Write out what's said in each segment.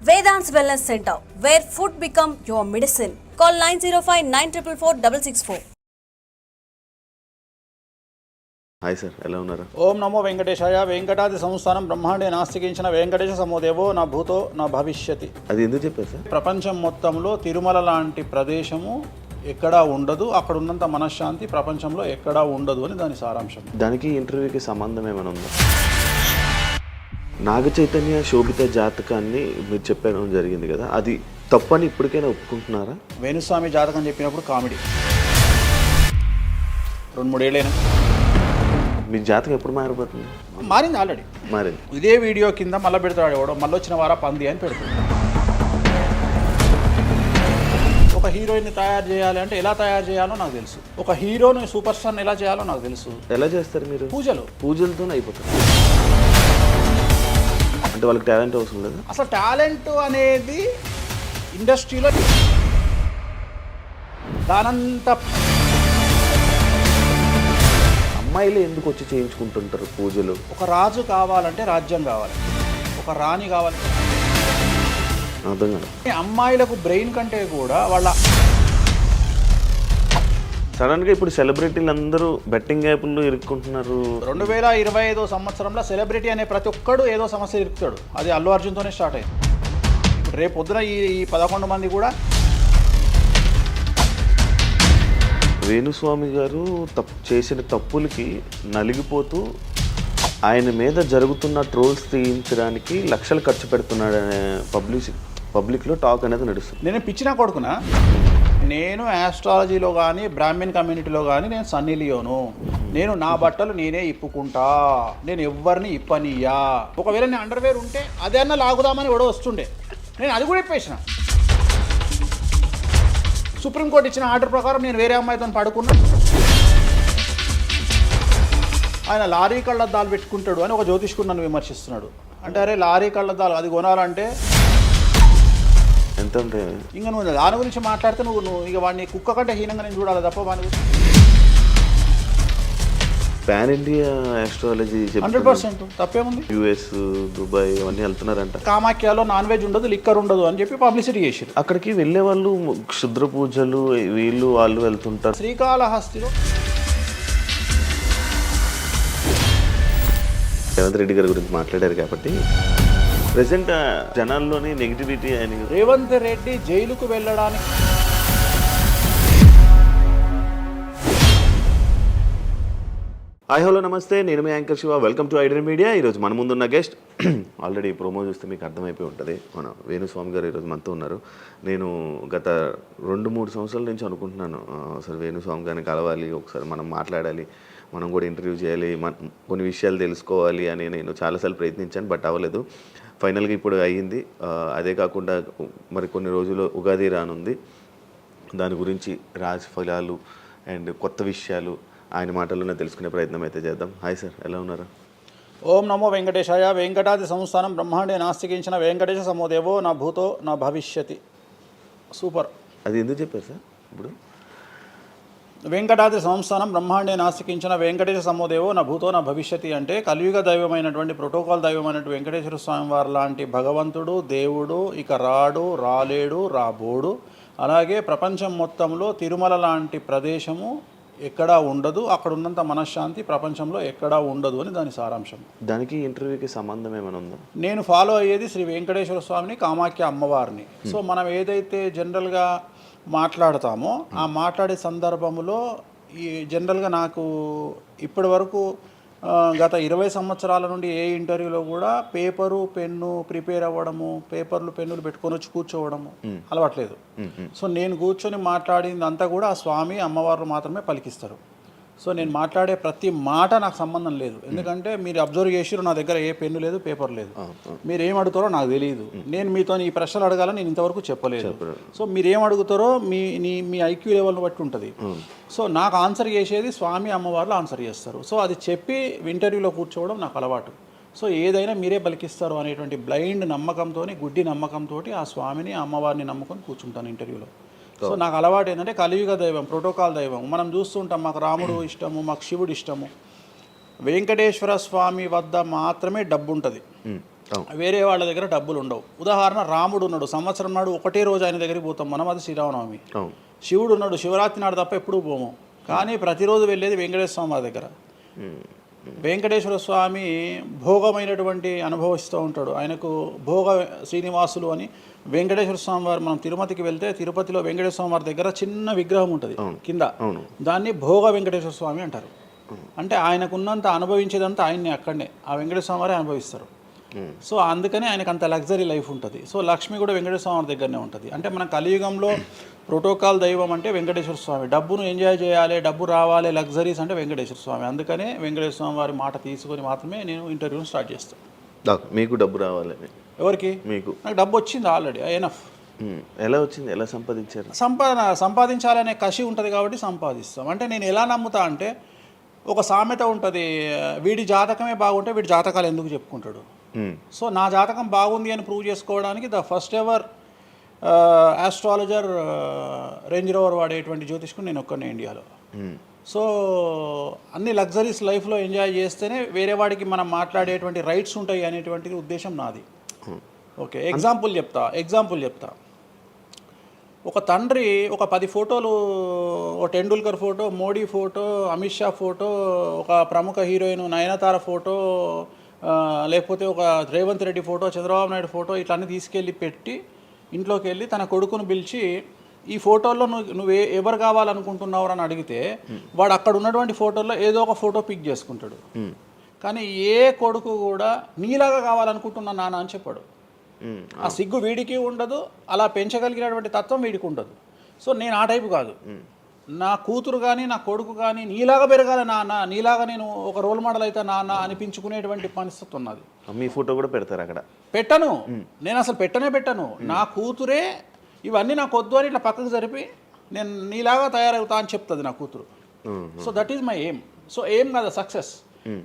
Vedant's Wellness Center, where food become your medicine. Call 905-944-664. Hi sir, ఎలా ఉన్నారు? ఓం నమో వెంకటేశాయ. వెంకటాది సంస్థానం బ్రహ్మాండే నాస్తికించిన వెంకటేశ సమోదేవో నా భూతో నా భవిష్యతి. అది ఎందుకు చెప్పారు సార్? ప్రపంచం మొత్తంలో తిరుమల లాంటి ప్రదేశము ఎక్కడా ఉండదు, అక్కడ ఉన్నంత మనశ్శాంతి ప్రపంచంలో ఎక్కడా ఉండదు అని దాని సారాంశం. దానికి ఇంటర్వ్యూకి సంబంధం ఏమైనా ఉందా? నాగ చైతన్య శోభిత జాతకాన్ని మీరు చెప్పడం జరిగింది కదా, అది తప్పని ఇప్పటికైనా ఒప్పుకుంటున్నారా? వేణుస్వామి జాతకం చెప్పినప్పుడు కామెడీ 2-3 ఏళ్ళైనా. మీ జాతకం ఎప్పుడు మారిపోతుంది? మారింది ఆల్రెడీ. మారింది. ఇదే వీడియో కింద మళ్ళీ పెడతాడు ఎవడో, మళ్ళీ వచ్చిన వారా పంది అని పెడతాడు. ఒక హీరోయిన్ని తయారు చేయాలి అంటే ఎలా తయారు చేయాలో నాకు తెలుసు, ఒక హీరోని సూపర్ స్టార్ని ఎలా చేయాలో నాకు తెలుసు. ఎలా చేస్తారు మీరు? పూజలతోనే అయిపోతారు. అంటే వాళ్ళకి టాలెంట్ అవసరం లేదు. అసలు టాలెంట్ అనేది ఇండస్ట్రీలో దానంత అమ్మాయిలు ఎందుకు వచ్చి చేయించుకుంటుంటారు పూజలు? ఒక రాజు కావాలంటే రాజ్యం కావాలి, ఒక రాణి కావాలి. అర్థం కాదు. అమ్మాయిలకు బ్రెయిన్ కంటే కూడా వాళ్ళ సడన్గా ఇప్పుడు సెలబ్రిటీలు అందరూ బెట్టింగ్ యాప్ల్లో ఇరుక్కుంటున్నారు. 2025 సంవత్సరంలో సెలబ్రిటీ అనే ప్రతి ఒక్కడు ఏదో సమస్య ఇరుకుతాడు. అది అల్లు అర్జున్తోనే స్టార్ట్ అయింది. రేపు పొద్దున ఈ 11 మంది కూడా. వేణుస్వామి గారు చేసిన తప్పులకి నలిగిపోతూ ఆయన మీద జరుగుతున్న ట్రోల్స్ తీయించడానికి లక్షలు ఖర్చు పెడుతున్నాడనే పబ్లిక్లో టాక్ అనేది నడుస్తుంది. నేను పిచ్చినా కొడుకునా, నేను ఆస్ట్రాలజీలో కానీ బ్రాహ్మణ్ కమ్యూనిటీలో కానీ నేను సన్నీ లియోను. నేను నా బట్టలు నేనే ఇప్పుకుంటా, నేను ఎవరిని ఇప్పనియ్యా. ఒకవేళ నేను అండర్వేర్ ఉంటే అదే అన్న లాగుదామని ఎవడో వస్తుండే, నేను అది కూడా ఇప్పేసిన. సుప్రీంకోర్టు ఇచ్చిన ఆర్డర్ ప్రకారం నేను వేరే అమ్మాయితో పడుకున్నా. ఆయన లారీ కళ్ళద్దాలు పెట్టుకుంటాడు అని ఒక జ్యోతిష్కుడు నన్ను విమర్శిస్తున్నాడు. అంటే అరే లారీ కళ్ళద్దాలు అది కొనాలంటే ఎంత అంటే ఇంకా నువ్వు దాని గురించి మాట్లాడితే నువ్వు ఇక వాడిని కుక్క కంటే హీనంగా నేను చూడాలి తప్ప వాడిని. పాన్ ఇండియా ఆస్ట్రాలజీ 100% తప్పేముంది. US, దుబాయ్ అవన్నీ వెళ్తున్నారంట. కామాఖ్యలో నాన్ వెజ్ ఉండదు, లిక్కర్ ఉండదు అని చెప్పి పబ్లిసిటీ చేశారు. అక్కడికి వెళ్ళే వాళ్ళు క్షుద్ర పూజలు వీళ్ళు వాళ్ళు వెళ్తుంటారు. శ్రీకాళహస్తిలో రేవంత్ రెడ్డి గారి గురించి మాట్లాడారు కాబట్టి ప్రెసెంట్ జనాల్లోని నెగిటివిటీ అని. రేవంత్ రెడ్డి జైలుకు వెళ్ళడానికి హాయ్ హలో నమస్తే, నేను మీ anchor Shiva. Welcome to Aiden media. ఈరోజు మన ముందున్న గెస్ట్ ఆల్రెడీ ప్రోమో చూస్తే మీకు అర్థమైపోయి ఉంటుంది, మన వేణుస్వామి గారు ఈరోజు మనతో ఉన్నారు. నేను గత 2-3 సంవత్సరాల నుంచి అనుకుంటున్నాను అసలు వేణుస్వామి గారిని కలవాలి, ఒకసారి మనం మాట్లాడాలి, మనం కూడా ఇంటర్వ్యూ చేయాలి, కొన్ని విషయాలు తెలుసుకోవాలి అని నేను చాలాసార్లు ప్రయత్నించాను, బట్ అవ్వలేదు. ఫైనల్గా ఇప్పుడు అయ్యింది. అదే కాకుండా మరి కొన్ని రోజులు ఉగాది రానుంది, దాని గురించి రాశి ఫలాలు అండ్ కొత్త విషయాలు ఆయన మాటల్లోనే తెలుసుకునే ప్రయత్నం అయితే చేద్దాం. హాయ్ సార్, ఎలా ఉన్నారు? ఓం నమో వెంకటేశాయ. వెంకటాది సంస్థానం బ్రహ్మాండే నాస్తికించిన వెంకటేశ సమోదేవో నా భూతో నా భవిష్యతి. సూపర్. అది ఎందుకు చెప్పారు సార్? ఇప్పుడు వెంకటాద్రి సంస్థానం బ్రహ్మాండే నాస్తికించిన వెంకటేశ సమోదేవో నా భూతో నా భవిష్యతి అంటే కలియుగ దైవమైనటువంటి ప్రోటోకాల్ దైవమైనటువంటి వెంకటేశ్వర స్వామి వారి లాంటి భగవంతుడు దేవుడు ఇక రాడు, రాలేడు, రాబోడు. అలాగే ప్రపంచం మొత్తంలో తిరుమల లాంటి ప్రదేశము ఎక్కడా ఉండదు, అక్కడ ఉన్నంత మనశ్శాంతి ప్రపంచంలో ఎక్కడా ఉండదు అని దాని సారాంశం. దానికి ఇంటర్వ్యూకి సంబంధం ఏమైనా ఉందా? నేను ఫాలో అయ్యేది శ్రీ వెంకటేశ్వర స్వామిని, కామాఖ్య అమ్మవారిని. సో మనం ఏదైతే జనరల్గా మాట్లాడతామో ఆ మాట్లాడే సందర్భంలో ఈ జనరల్గా నాకు ఇప్పటి వరకు గత 20 సంవత్సరాల నుండి ఏ ఇంటర్వ్యూలో కూడా పేపరు పెన్ను ప్రిపేర్ అవ్వడము, పేపర్లు పెన్నులు పెట్టుకొని వచ్చి కూర్చోవడము అలవాట్లేదు. సో నేను కూర్చొని మాట్లాడింది అంతా కూడా ఆ స్వామి అమ్మవారు మాత్రమే పలికిస్తారు. సో నేను మాట్లాడే ప్రతి మాట నాకు సంబంధం లేదు, ఎందుకంటే మీరు అబ్జర్వ్ చేసిరు నా దగ్గర ఏ పెన్ను లేదు, పేపర్ లేదు. మీరు ఏం అడుగుతారో నాకు తెలియదు, నేను మీతో ఈ ప్రశ్నలు అడగాలని నేను ఇంతవరకు చెప్పలేదు. సో మీరు ఏం అడుగుతారో మీ ఐక్యూ లెవెల్ని బట్టి ఉంటుంది. సో నాకు ఆన్సర్ చేసేది స్వామి అమ్మవార్లు ఆన్సర్ చేస్తారు. సో అది చెప్పి ఇంటర్వ్యూలో కూర్చోవడం నాకు అలవాటు. సో ఏదైనా మీరే పలికిస్తారు అనేటువంటి బ్లైండ్ నమ్మకంతో, గుడ్డి నమ్మకంతో ఆ స్వామిని అమ్మవారిని నమ్ముకొని కూర్చుంటాను ఇంటర్వ్యూలో. సో నాకు అలవాటు ఏంటంటే కలియుగ దైవం, ప్రోటోకాల్ దైవం మనం చూస్తుంటాం. మాకు రాముడు ఇష్టము, మాకు శివుడు ఇష్టము. వెంకటేశ్వర స్వామి వద్ద మాత్రమే డబ్బు ఉంటుంది. వేరే వాళ్ళ దగ్గర డబ్బులు ఉండవు. ఉదాహరణ రాముడు ఉన్నాడు, సంవత్సరం నాడు ఒకటే రోజు ఆయన దగ్గరికి పోతాం మనం, అది శ్రీరామనవమి. శివుడు ఉన్నాడు, శివరాత్రి నాడు తప్ప ఎప్పుడూ పోము, కానీ ప్రతిరోజు వెళ్ళేది వెంకటేశ్వర స్వామి వారి దగ్గర. వెంకటేశ్వర స్వామి భోగమైనటువంటి అనుభవిస్తూ ఉంటాడు. ఆయనకు భోగ శ్రీనివాసులు అని వెంకటేశ్వర స్వామి వారు, మనం తిరుపతికి వెళ్తే తిరుపతిలో వెంకటేశ్వర స్వామి వారి దగ్గర చిన్న విగ్రహం ఉంటుంది కింద, దాన్ని భోగ వెంకటేశ్వర స్వామి అంటారు. అంటే ఆయనకున్నంత అనుభవించేదంతా ఆయన్ని అక్కడనే ఆ వెంకటేశ్వర స్వామి వారే అనుభవిస్తారు. సో అందుకనే ఆయనకు అంత లగ్జరీ లైఫ్ ఉంటుంది. సో లక్ష్మి కూడా వెంకటేశ్వర స్వామి దగ్గరనే ఉంటుంది. అంటే మన కలియుగంలో ప్రోటోకాల్ దైవం అంటే వెంకటేశ్వర స్వామి. డబ్బును ఎంజాయ్ చేయాలి, డబ్బు రావాలి, లగ్జరీస్ అంటే వెంకటేశ్వర స్వామి. అందుకనే వెంకటేశ్వర స్వామి వారి మాట తీసుకొని మాత్రమే నేను ఇంటర్వ్యూని స్టార్ట్ చేస్తాను. మీకు డబ్బు రావాలి? ఎవరికి? మీకు. నాకు డబ్బు వచ్చింది ఆల్రెడీ, ఎనఫ్. ఎలా వచ్చింది? ఎలా సంపాదించారు? సంపాదించాలనే కసి ఉంటుంది కాబట్టి సంపాదిస్తాం. అంటే నేను ఎలా నమ్ముతా అంటే, ఒక సామెత ఉంటుంది, వీడి జాతకమే బాగుంటే వీడి జాతకాలు ఎందుకు చెప్పుకుంటాడు. సో నా జాతకం బాగుంది అని ప్రూవ్ చేసుకోవడానికి the first ever astrologer range rover వాడేటువంటి జ్యోతిష్కుడు నేను ఒక్కనే ఇండియాలో. సో అన్ని లగ్జరీస్ లైఫ్లో ఎంజాయ్ చేస్తేనే వేరే వాడికి మనం మాట్లాడేటువంటి రైట్స్ ఉంటాయి అనేటువంటిది ఉద్దేశం నాది. ఓకే, ఎగ్జాంపుల్ చెప్తా. ఒక తండ్రి ఒక 10 ఫోటోలు, ఒక Tendulkar photo, Modi photo, Amit Shah photo, ఒక ప్రముఖ హీరోయిన్ నయనతార ఫోటో, లేకపోతే ఒక రేవంత్ రెడ్డి ఫోటో, చంద్రబాబు నాయుడు ఫోటో, ఇట్లా అన్నీ తీసుకెళ్ళి పెట్టి ఇంట్లోకి వెళ్ళి తన కొడుకును పిలిచి, ఈ ఫోటోల్లో నువ్వు ఎవరు కావాలనుకుంటున్నావు అని అడిగితే వాడు అక్కడ ఉన్నటువంటి ఫోటోల్లో ఏదో ఒక ఫోటో పిక్ చేసుకుంటాడు. కానీ ఏ కొడుకు కూడా నీలాగా కావాలనుకుంటున్నా నాన్న అని చెప్పాడు. ఆ సిగ్గు వీడికి ఉండదు, అలా పెంచగలిగినటువంటి తత్వం వీడికి ఉండదు. సో నేను ఆ టైపు కాదు. నా కూతురు కానీ నా కొడుకు కానీ నీలాగా పెరగాలి నాన్న, నీలాగా నేను ఒక రోల్ మోడల్ అయితే నాన్న అనిపించుకునేటువంటి పరిస్థితి ఉన్నది. మీ ఫోటో కూడా పెడతారు అక్కడ? పెట్టను, నేను అసలు పెట్టను. నా కూతురే ఇవన్నీ నాకు వద్దు అని ఇట్లా పక్కకు జరిపి నేను నీలాగా తయారవుతా అని చెప్తుంది నా కూతురు. So that is my aim. So aim కదా సక్సెస్.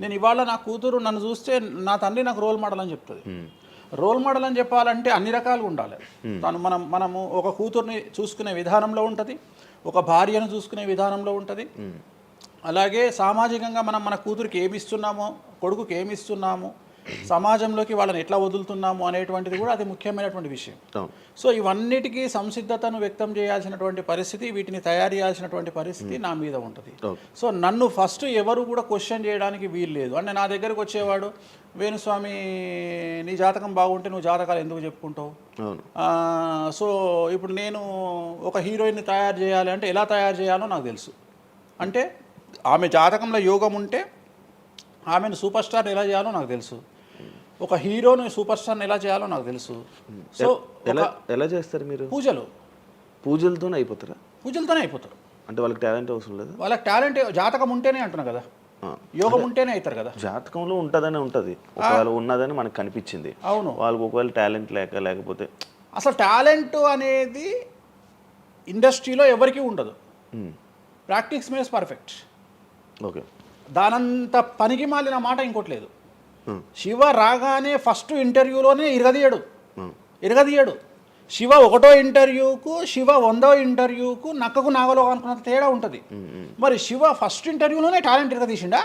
నేను ఇవాళ నా కూతురు నన్ను చూస్తే నా తండ్రి నాకు రోల్ మోడల్ అని చెప్తుంది. రోల్ మోడల్ అని చెప్పాలంటే అన్ని రకాలుగా ఉండాలి. మనము ఒక కూతుర్ని చూసుకునే విధానంలో ఉంటుంది, ఒక భార్యను చూసుకునే విధానంలో ఉంటుంది. అలాగే సామాజికంగా మనం మన కూతురికి ఏమి ఇస్తున్నామో, కొడుకుకి ఏమి ఇస్తున్నాము, సమాజంలోకి వాళ్ళని ఎట్లా వదులుతున్నాము అనేటువంటిది కూడా అది ముఖ్యమైనటువంటి విషయం. సో ఇవన్నిటికీ సంసిద్ధతను వ్యక్తం చేయాల్సినటువంటి పరిస్థితి, వీటిని తయారు చేయాల్సినటువంటి పరిస్థితి నా మీద ఉంటుంది. సో నన్ను ఫస్ట్ ఎవరు కూడా క్వశ్చన్ చేయడానికి వీలు లేదు. అంటే నా దగ్గరకు వచ్చేవాడు, వేణుస్వామి నీ జాతకం బాగుంటే నువ్వు జాతకాలు ఎందుకు చెప్పుకుంటావు? సో ఇప్పుడు నేను ఒక హీరోయిన్ని తయారు చేయాలి అంటే ఎలా తయారు చేయాలో నాకు తెలుసు. అంటే ఆమె జాతకంలో యోగం ఉంటే ఆమెను సూపర్ స్టార్ ఎలా చేయాలో నాకు తెలుసు, ఒక హీరోని సూపర్ స్టార్ని ఎలా చేయాలో నాకు తెలుసు. సో ఎలా చేస్తారు మీరు? పూజలతోనే అయిపోతారు. అంటే వాళ్ళకి టాలెంట్ అవసరం లేదు? వాళ్ళకి టాలెంట్ జాతకం ఉంటేనే అంటున్నా కదా, యోగం ఉంటేనే అవుతారు కదా. జాతకంలో ఉంటుందని ఉంటుంది, ఒకవేళ ఉన్నదని మనకు కనిపించింది. అవును, వాళ్ళకి ఒకవేళ టాలెంట్ లేకపోతే అసలు టాలెంట్ అనేది ఇండస్ట్రీలో ఎవరికీ ఉండదు. Practice makes perfect. ఓకే, దానంత పనికి మాలిన మాట ఇంకోటి లేదు. శివ రాగానే ఫస్ట్ ఇంటర్వ్యూలోనే ఇరగదీయడు. శివ 1వ ఇంటర్వ్యూకు, శివ 100వ ఇంటర్వ్యూకు నక్కకు నాగలో అనుకున్నంత తేడా ఉంటుంది. మరి శివ ఫస్ట్ ఇంటర్వ్యూలోనే టాలెంట్ ఇరగదీసిండా?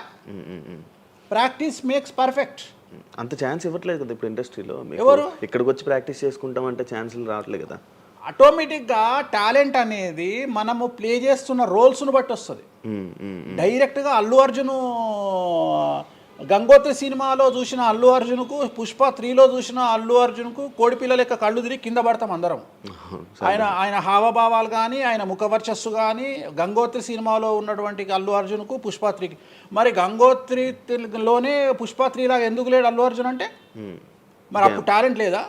Practice makes perfect. అంత ఛాన్స్ ఇవ్వట్లేదు కదా ఇప్పుడు ఇండస్ట్రీలో. ఎవరు ఇక్కడికి వచ్చి ప్రాక్టీస్ చేసుకుంటామంటే ఛాన్సులు రావట్లేదు కదా. ఆటోమేటిక్గా టాలెంట్ అనేది మనము ప్లే చేస్తున్న రోల్స్ను బట్టి వస్తుంది. డైరెక్ట్గా అల్లు అర్జున్ గంగోత్రి సినిమాలో చూసిన అల్లు అర్జున్కు, పుష్ప 3లో చూసిన అల్లు అర్జున్కు కోడిపిల్ల లెక్క కళ్ళు తిరిగి కింద పడతాం అందరం. ఆయన హావభావాలు కానీ, ఆయన ముఖవర్చస్సు కానీ, గంగోత్రి సినిమాలో ఉన్నటువంటి అల్లు అర్జున్కు, పుష్ప 3కి. మరి గంగోత్రిలోనే పుష్ప 3 లాగా ఎందుకు లేడు అల్లు అర్జున్ అంటే? మరి అప్పుడు టాలెంట్ లేదా?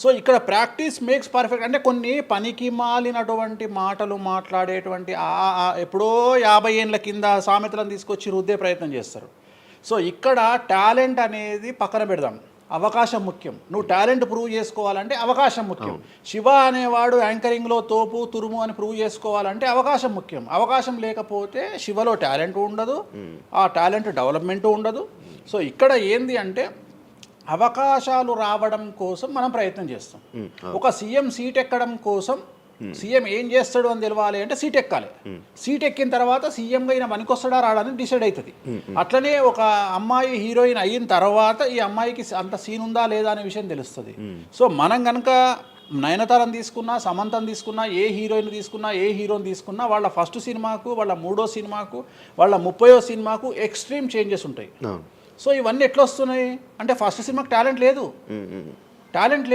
సో ఇక్కడ ప్రాక్టీస్ మేక్స్ పర్ఫెక్ట్. అంటే కొన్ని పనికి మాలినటువంటి మాటలు మాట్లాడేటువంటి ఎప్పుడో 50 ఏళ్ళ కింద సామెతలను తీసుకొచ్చి రుద్దే ప్రయత్నం చేస్తారు. సో ఇక్కడ టాలెంట్ అనేది పక్కన పెడదాం, అవకాశం ముఖ్యం. నువ్వు టాలెంట్ ప్రూవ్ చేసుకోవాలంటే అవకాశం ముఖ్యం. శివ అనేవాడు యాంకరింగ్లో తోపు తురుము అని ప్రూవ్ చేసుకోవాలంటే అవకాశం ముఖ్యం. అవకాశం లేకపోతే శివలో టాలెంట్ ఉండదు, ఆ టాలెంట్ డెవలప్మెంట్ ఉండదు. సో ఇక్కడ ఏంది అంటే అవకాశాలు రావడం కోసం మనం ప్రయత్నం చేస్తాం. ఒక సీఎం సీట్ ఎక్కడం కోసం సీఎం ఏం చేస్తాడు అని తెలవాలి అంటే సీట్ ఎక్కాలి. సీట్ ఎక్కిన తర్వాత సీఎంగా ఈయన పనికొస్తాడా రాడని డిసైడ్ అవుతుంది. అట్లనే ఒక అమ్మాయి హీరోయిన్ అయిన తర్వాత ఈ అమ్మాయికి అంత సీన్ ఉందా లేదా అనే విషయం తెలుస్తుంది. సో మనం కనుక నయనతారని తీసుకున్నా, సమంతని తీసుకున్నా, ఏ హీరోయిన్ తీసుకున్నా, ఏ హీరోని తీసుకున్నా వాళ్ళ ఫస్ట్ సినిమాకు, వాళ్ళ 3వ సినిమాకు, వాళ్ళ 30వ సినిమాకు ఎక్స్ట్రీమ్ చేంజెస్ ఉంటాయి. సో ఇవన్నీ ఎట్లా వస్తున్నాయి అంటే ఫస్ట్ సినిమాకి టాలెంట్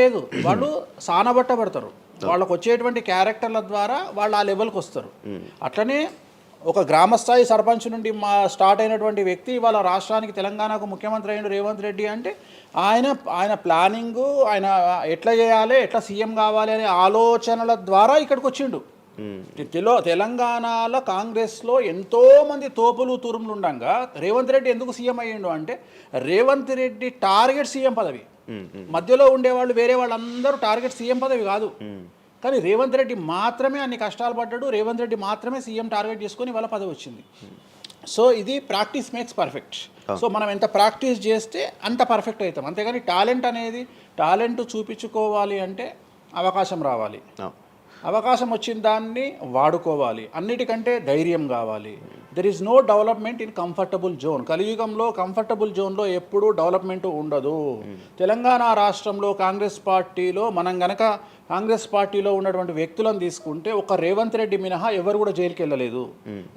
లేదు, వాళ్ళు సానబట్టబడతారు. వాళ్ళకు వచ్చేటువంటి క్యారెక్టర్ల ద్వారా వాళ్ళు ఆ లెవెల్కి వస్తారు. అట్లనే ఒక గ్రామస్థాయి సర్పంచ్ నుండి స్టార్ట్ అయినటువంటి వ్యక్తి వాళ్ళ రాష్ట్రానికి తెలంగాణకు ముఖ్యమంత్రి అయిన రేవంత్ రెడ్డి అంటే ఆయన ప్లానింగు, ఆయన ఎట్లా చేయాలి, ఎట్లా సీఎం కావాలి అనే ఆలోచనల ద్వారా ఇక్కడికి వచ్చిండు. తెలంగాణలో కాంగ్రెస్లో ఎంతోమంది తోపులు తురుములు ఉండగా రేవంత్ రెడ్డి ఎందుకు సీఎం అయ్యిండు అంటే రేవంత్ రెడ్డి టార్గెట్ సీఎం పదవి. మధ్యలో ఉండేవాళ్ళు వేరే వాళ్ళందరూ టార్గెట్ సీఎం పదవి కాదు, కానీ రేవంత్ రెడ్డి మాత్రమే అన్ని కష్టాలు పడ్డాడు. రేవంత్ రెడ్డి మాత్రమే సీఎం టార్గెట్ చేసుకొని వాళ్ళ పదవి వచ్చింది. సో ఇది ప్రాక్టీస్ మేక్స్ పర్ఫెక్ట్. సో మనం ఎంత ప్రాక్టీస్ చేస్తే అంత పర్ఫెక్ట్ అవుతాం. అంతేగాని టాలెంట్ చూపించుకోవాలి అంటే అవకాశం రావాలి, అవకాశం వచ్చిన దాన్ని వాడుకోవాలి. అన్నిటికంటే ధైర్యం కావాలి. There is no development in comfortable zone. కలియుగంలో కంఫర్టబుల్ జోన్లో ఎప్పుడూ డెవలప్మెంట్ ఉండదు. తెలంగాణ రాష్ట్రంలో కాంగ్రెస్ పార్టీలో మనం గనక కాంగ్రెస్ పార్టీలో ఉన్నటువంటి వ్యక్తులను తీసుకుంటే ఒక రేవంత్ రెడ్డి మినహా ఎవరు కూడా జైలుకి వెళ్ళలేదు.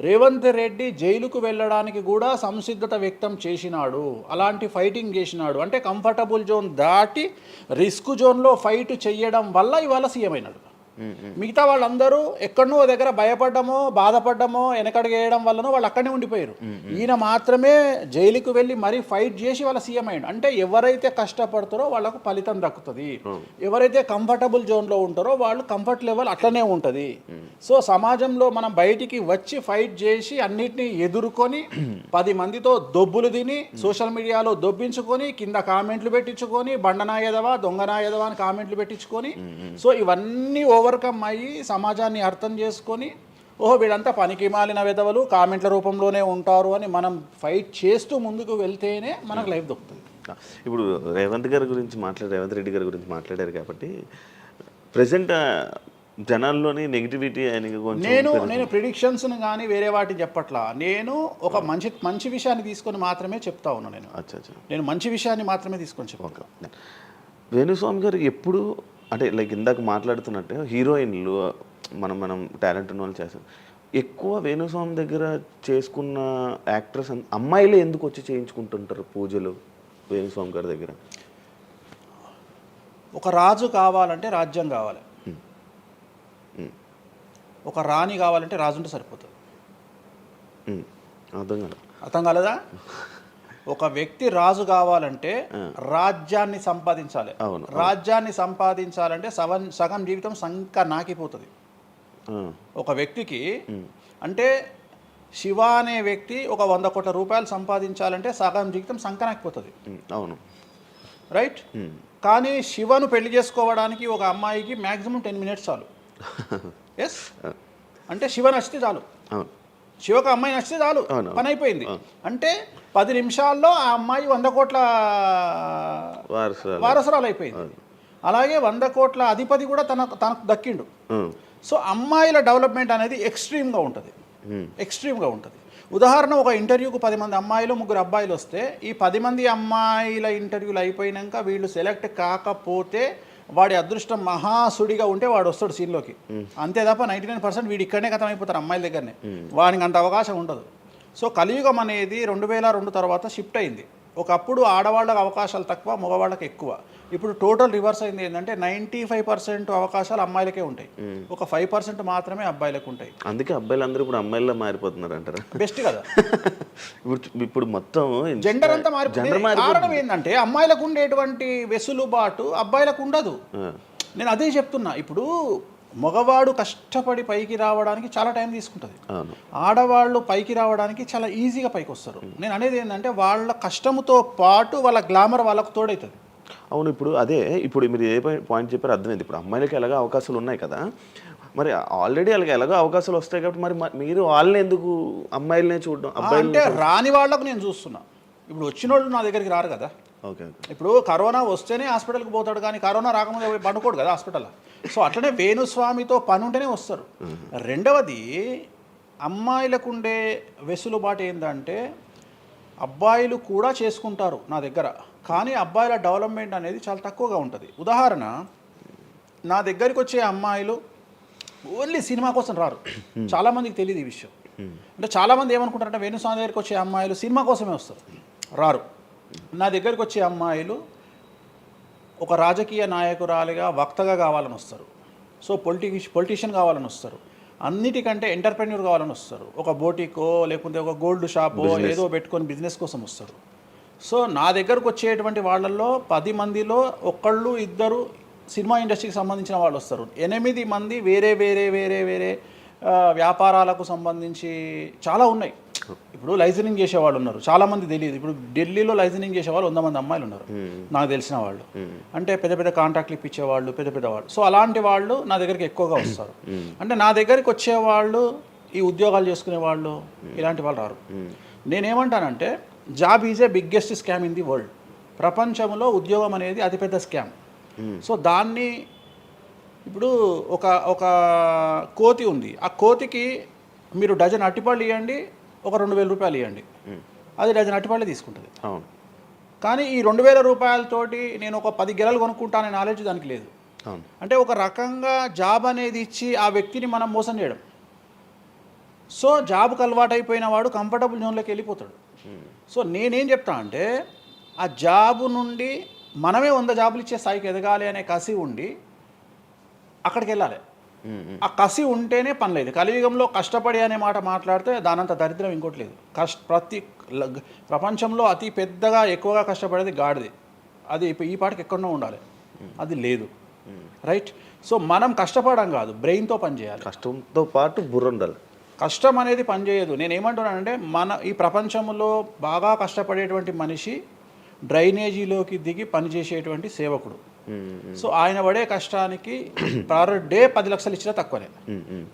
రేవంత్ రెడ్డి జైలుకు వెళ్ళడానికి కూడా సంసిద్ధత వ్యక్తం చేసినాడు, అలాంటి ఫైటింగ్ చేసినాడు. అంటే కంఫర్టబుల్ జోన్ దాటి రిస్క్ జోన్లో ఫైట్ చేయడం వల్ల ఇవాళ సీఎం అయినాడు. మిగతా వాళ్ళందరూ ఎక్కడనో దగ్గర భయపడ్డమో, బాధపడ్డమో, వెనకడికి వేయడం వల్లనో వాళ్ళు అక్కడనే ఉండిపోయారు. ఈయన మాత్రమే జైలుకు వెళ్ళి మరీ ఫైట్ చేసి వాళ్ళ సీఎం అయ్యాడు. అంటే ఎవరైతే కష్టపడతారో వాళ్ళకు ఫలితం దక్కుతుంది, ఎవరైతే కంఫర్టబుల్ జోన్లో ఉంటారో వాళ్ళు కంఫర్ట్ లెవెల్ అట్లనే ఉంటుంది. సో సమాజంలో మనం బయటికి వచ్చి ఫైట్ చేసి అన్నిటినీ ఎదుర్కొని 10 మందితో దొబ్బులు తిని సోషల్ మీడియాలో దొబ్బించుకొని కింద కామెంట్లు పెట్టించుకొని బండనాయదవా దొంగనాయదవా అని కామెంట్లు పెట్టించుకొని సో ఇవన్నీ ఓవర్కమ్ అయ్యి సమాజాన్ని అర్థం చేసుకొని ఓహో వీళ్ళంతా పనికి మాలిన విధవలు కామెంట్ల రూపంలోనే ఉంటారు అని మనం ఫైట్ చేస్తూ ముందుకు వెళ్తేనే మనకు లైఫ్ దొరుకుతుంది. ఇప్పుడు రేవంత్ రెడ్డి గారి గురించి మాట్లాడారు కాబట్టి ప్రజెంట్ జనాల్లోని నెగిటివిటీ నేను ప్రిడిక్షన్స్ను కానీ వేరే వాటి చెప్పట్లా. నేను ఒక మంచి విషయాన్ని తీసుకొని మాత్రమే చెప్తా ఉన్నాను. నేను మంచి విషయాన్ని మాత్రమే తీసుకొని చెప్పాను. వేణుస్వామి గారు ఎప్పుడు అంటే లైక్ ఇందాక మాట్లాడుతున్నట్టు హీరోయిన్లు మనం టాలెంట్ ఉన్న వాళ్ళు చేస్తాం. ఎక్కువ వేణుస్వామి దగ్గర చేసుకున్న యాక్టర్స్ అమ్మాయిలే ఎందుకు వచ్చి చేయించుకుంటుంటారు పూజలు వేణుస్వామి గారి దగ్గర? ఒక రాజు కావాలంటే రాజ్యం కావాలి, ఒక రాణి కావాలంటే రాజు ఉంటే సరిపోతుంది. అర్థం కాలేదా? ఒక వ్యక్తి రాజు కావాలంటే రాజ్యాన్ని సంపాదించాలి. రాజ్యాన్ని సంపాదించాలంటే సగం జీవితం సంక నాకిపోతుంది ఒక వ్యక్తికి. అంటే శివ అనే వ్యక్తి ఒక 100 కోట్ల రూపాయలు సంపాదించాలంటే సగం జీవితం సంక నాకిపోతుంది. అవును, రైట్. కానీ శివను పెళ్లి చేసుకోవడానికి ఒక అమ్మాయికి మ్యాక్సిమం 10 మినిట్స్ చాలు. ఎస్, అంటే శివ నచ్చితే చాలు, శివకు అమ్మాయి నచ్చితే చాలు, పని అయిపోయింది. అంటే 10 నిమిషాల్లో ఆ అమ్మాయి 100 కోట్ల వారసురాలు అయిపోయింది. అలాగే 100 కోట్ల అధిపతి కూడా తనకు దక్కిండు. సో అమ్మాయిల డెవలప్మెంట్ అనేది ఎక్స్ట్రీమ్గా ఉంటుంది. ఉదాహరణ, ఒక ఇంటర్వ్యూకు 10 మంది అమ్మాయిలు 3 అబ్బాయిలు వస్తే ఈ 10 మంది అమ్మాయిల ఇంటర్వ్యూలు అయిపోయినాక వీళ్ళు సెలెక్ట్ కాకపోతే వాడి అదృష్టం మహాసుడిగా ఉంటే వాడు వస్తాడు సీన్లోకి. అంతే తప్ప 99% వీడు ఇక్కడనే కథం అయిపోతారు అమ్మాయిల దగ్గరనే, వాడికి అంత అవకాశం ఉండదు. సో కలియుగం అనేది 2002 తర్వాత షిఫ్ట్ అయింది. ఒకప్పుడు ఆడవాళ్ళకి అవకాశాలు తక్కువ, మగవాళ్ళకి ఎక్కువ. ఇప్పుడు టోటల్ రివర్స్ అయింది. ఏంటంటే 95% అవకాశాలు అమ్మాయిలకే ఉంటాయి, ఒక 5% మాత్రమే అబ్బాయిలకు ఉంటాయి. అందుకే అబ్బాయిలు అందరూ ఇప్పుడు అమ్మాయిలా మారిపోతున్నారు అంటారా? బెస్ట్ కదా. ఇప్పుడు మొత్తం జెండర్ అంతా మారిపోయింది. కారణం ఏంటంటే అమ్మాయిలకు ఉండేటువంటి వెసులుబాటు అబ్బాయిలకు ఉండదు. నేను అదే చెప్తున్నా. ఇప్పుడు మగవాడు కష్టపడి పైకి రావడానికి చాలా టైం తీసుకుంటుంది, ఆడవాళ్ళు పైకి రావడానికి చాలా ఈజీగా పైకి వస్తారు. నేను అనేది ఏంటంటే వాళ్ళ కష్టముతో పాటు వాళ్ళ గ్లామర్ వాళ్ళకు తోడవుతుంది. అవును, ఇప్పుడు మీరు ఏ పాయింట్ చెప్పారో అర్థమైంది. ఇప్పుడు అమ్మాయిలకి ఎలాగో అవకాశాలు ఉన్నాయి కదా, మరి ఆల్రెడీ వాళ్ళకి ఎలాగో అవకాశాలు వస్తాయి కాబట్టి మరి మీరు వాళ్ళని ఎందుకు అమ్మాయిలనే చూడడం? అంటే రాని వాళ్ళకు నేను చూస్తున్నా. ఇప్పుడు వచ్చిన వాళ్ళు నా దగ్గరికి రారు కదా. ఓకే. ఇప్పుడు కరోనా వస్తేనే హాస్పిటల్కి పోతాడు, కానీ కరోనా రాకముందే పోయి పండుకోడు కదా హాస్పిటల్. సో అట్లనే వేణుస్వామితో పని ఉంటేనే వస్తారు. రెండవది, అమ్మాయిలకు ఉండే వెసులుబాటు ఏంటంటే అబ్బాయిలు కూడా చేసుకుంటారు నా దగ్గర, కానీ అబ్బాయిల డెవలప్మెంట్ అనేది చాలా తక్కువగా ఉంటుంది. ఉదాహరణ, నా దగ్గరికి వచ్చే అమ్మాయిలు ఓన్లీ సినిమా కోసం రారు. చాలామందికి తెలియదు ఈ విషయం. అంటే చాలామంది ఏమనుకుంటారంటే వేణుస్వామి దగ్గరికి వచ్చే అమ్మాయిలు సినిమా కోసమే వస్తారు, రారు. నా దగ్గరికి వచ్చే అమ్మాయిలు ఒక రాజకీయ నాయకురాలిగా వక్తగా కావాలని వస్తారు. సో పొలిటీషియన్ కావాలని వస్తారు. అన్నిటికంటే ఎంటర్ప్రెన్యూర్ కావాలని వస్తారు. ఒక బోటికో లేకపోతే ఒక గోల్డ్ షాపో ఏదో పెట్టుకొని బిజినెస్ కోసం వస్తారు. సో నా దగ్గరకు వచ్చేటువంటి వాళ్ళల్లో 10 మందిలో ఒకళ్ళు ఇద్దరు సినిమా ఇండస్ట్రీకి సంబంధించిన వాళ్ళు వస్తారు. 8 మంది వేరే వేరే వేరే వేరే వ్యాపారాలకు సంబంధించి చాలా ఉన్నాయి. ఇప్పుడు లైసెన్సింగ్ చేసేవాళ్ళు ఉన్నారు, చాలామంది తెలియదు. ఇప్పుడు ఢిల్లీలో లైసెన్సింగ్ చేసేవాళ్ళు 100 మంది అమ్మాయిలు ఉన్నారు నాకు తెలిసిన వాళ్ళు. అంటే పెద్ద పెద్ద కాంట్రాక్ట్లు ఇప్పించేవాళ్ళు, పెద్ద పెద్ద వాళ్ళు. సో అలాంటి వాళ్ళు నా దగ్గరికి ఎక్కువగా వస్తారు. అంటే నా దగ్గరికి వచ్చేవాళ్ళు ఈ ఉద్యోగాలు చేసుకునే వాళ్ళు, ఇలాంటి వాళ్ళు రారు. నేనేమంటానంటే job is a biggest scam in the world. ప్రపంచంలో ఉద్యోగం అనేది అతిపెద్ద స్కామ్. సో దాన్ని ఇప్పుడు ఒక కోతి ఉంది, ఆ కోతికి మీరు డజన్ అట్టిపళ్ళు ఇవ్వండి, ఒక 2000 రూపాయలు ఇవ్వండి, అది డజన్ అట్టిపళ్ళే తీసుకుంటుంది. కానీ ఈ 2000 రూపాయలతోటి నేను ఒక 10 గెలలు కొనుక్కుంటాననే నాలెడ్జ్ దానికి లేదు. అంటే ఒక రకంగా జాబ్ అనేది ఇచ్చి ఆ వ్యక్తిని మనం మోసం చేయడం. సో జాబ్కి అలవాటు అయిపోయిన వాడు కంఫర్టబుల్ జోన్లోకి వెళ్ళిపోతాడు. సో నేనేం చెప్తా అంటే ఆ జాబు నుండి మనమే 100 జాబులు ఇచ్చే స్థాయికి ఎదగాలి అనే కసి ఉండి అక్కడికి వెళ్ళాలి. ఆ కసి ఉంటేనే పని లేదు. కలియుగంలో కష్టపడి అనే మాట మాట్లాడితే దానంత దరిద్రం ఇంకోటి లేదు. ప్రపంచంలో అతి పెద్దగా ఎక్కువగా కష్టపడేది గాడిది. అది ఈ పాటికి ఎక్కడో ఉండాలి, అది లేదు. రైట్. సో మనం కష్టపడడం కాదు, బ్రెయిన్తో పని చేయాలి. కష్టంతో పాటు బుర్ర ఉండాలి. కష్టం అనేది పనిచేయదు. నేను ఏమంటున్నానంటే ఈ ప్రపంచంలో బాగా కష్టపడేటువంటి మనిషి డ్రైనేజీలోకి దిగి పనిచేసేటువంటి సేవకుడు. సో ఆయన పడే కష్టానికి పర్ డే 10 లక్షలు ఇచ్చినా తక్కువనే,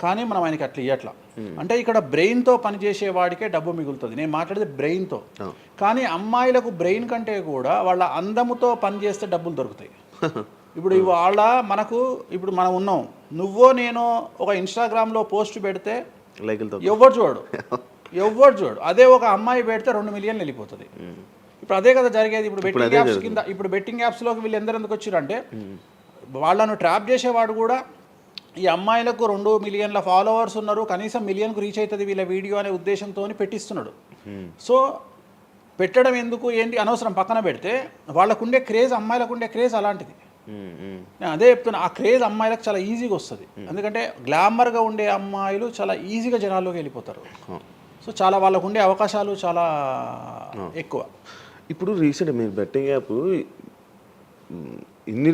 కానీ మనం ఆయనకి అట్లా ఇవ్వట్లా. అంటే ఇక్కడ బ్రెయిన్తో పనిచేసే వాడికే డబ్బు మిగులుతుంది. నేను మాట్లాడేది బ్రెయిన్తో. కానీ అమ్మాయిలకు బ్రెయిన్ కంటే కూడా వాళ్ళ అందముతో పనిచేస్తే డబ్బులు దొరుకుతాయి. ఇప్పుడు ఇప్పుడు మనం ఉన్నాం, నువ్వో నేను ఒక ఇన్స్టాగ్రామ్లో పోస్ట్ పెడితే ఎవరు చూడు. అదే ఒక అమ్మాయి పెడితే 2 మిలియన్లు వెళ్ళిపోతుంది. ఇప్పుడు అదే కదా జరిగేది. ఇప్పుడు బెట్టింగ్ యాప్స్లోకి వీళ్ళు ఎందుకు వచ్చారంటే వాళ్ళను ట్రాప్ చేసేవాడు కూడా ఈ అమ్మాయిలకు 2 మిలియన్ల ఫాలోవర్స్ ఉన్నారు, కనీసం మిలియన్కు రీచ్ అవుతుంది వీళ్ళ వీడియో అనే ఉద్దేశంతో పెట్టిస్తున్నాడు. సో పెట్టడం ఎందుకు ఏంటి అనవసరం, పక్కన పెడితే వాళ్ళకుండే క్రేజ్, అమ్మాయిలకు ఉండే క్రేజ్ అలాంటిది. నేను అదే చెప్తున్నా, ఆ క్రేజ్ అమ్మాయిలకు చాలా ఈజీగా వస్తుంది. ఎందుకంటే గ్లామర్గా ఉండే అమ్మాయిలు చాలా ఈజీగా జనాల్లోకి వెళ్ళిపోతారు. సో చాలా వాళ్ళకు ఉండే అవకాశాలు చాలా ఎక్కువ. ఇప్పుడు రీసెంట్ మీరు బెట్టింగ్ యాప్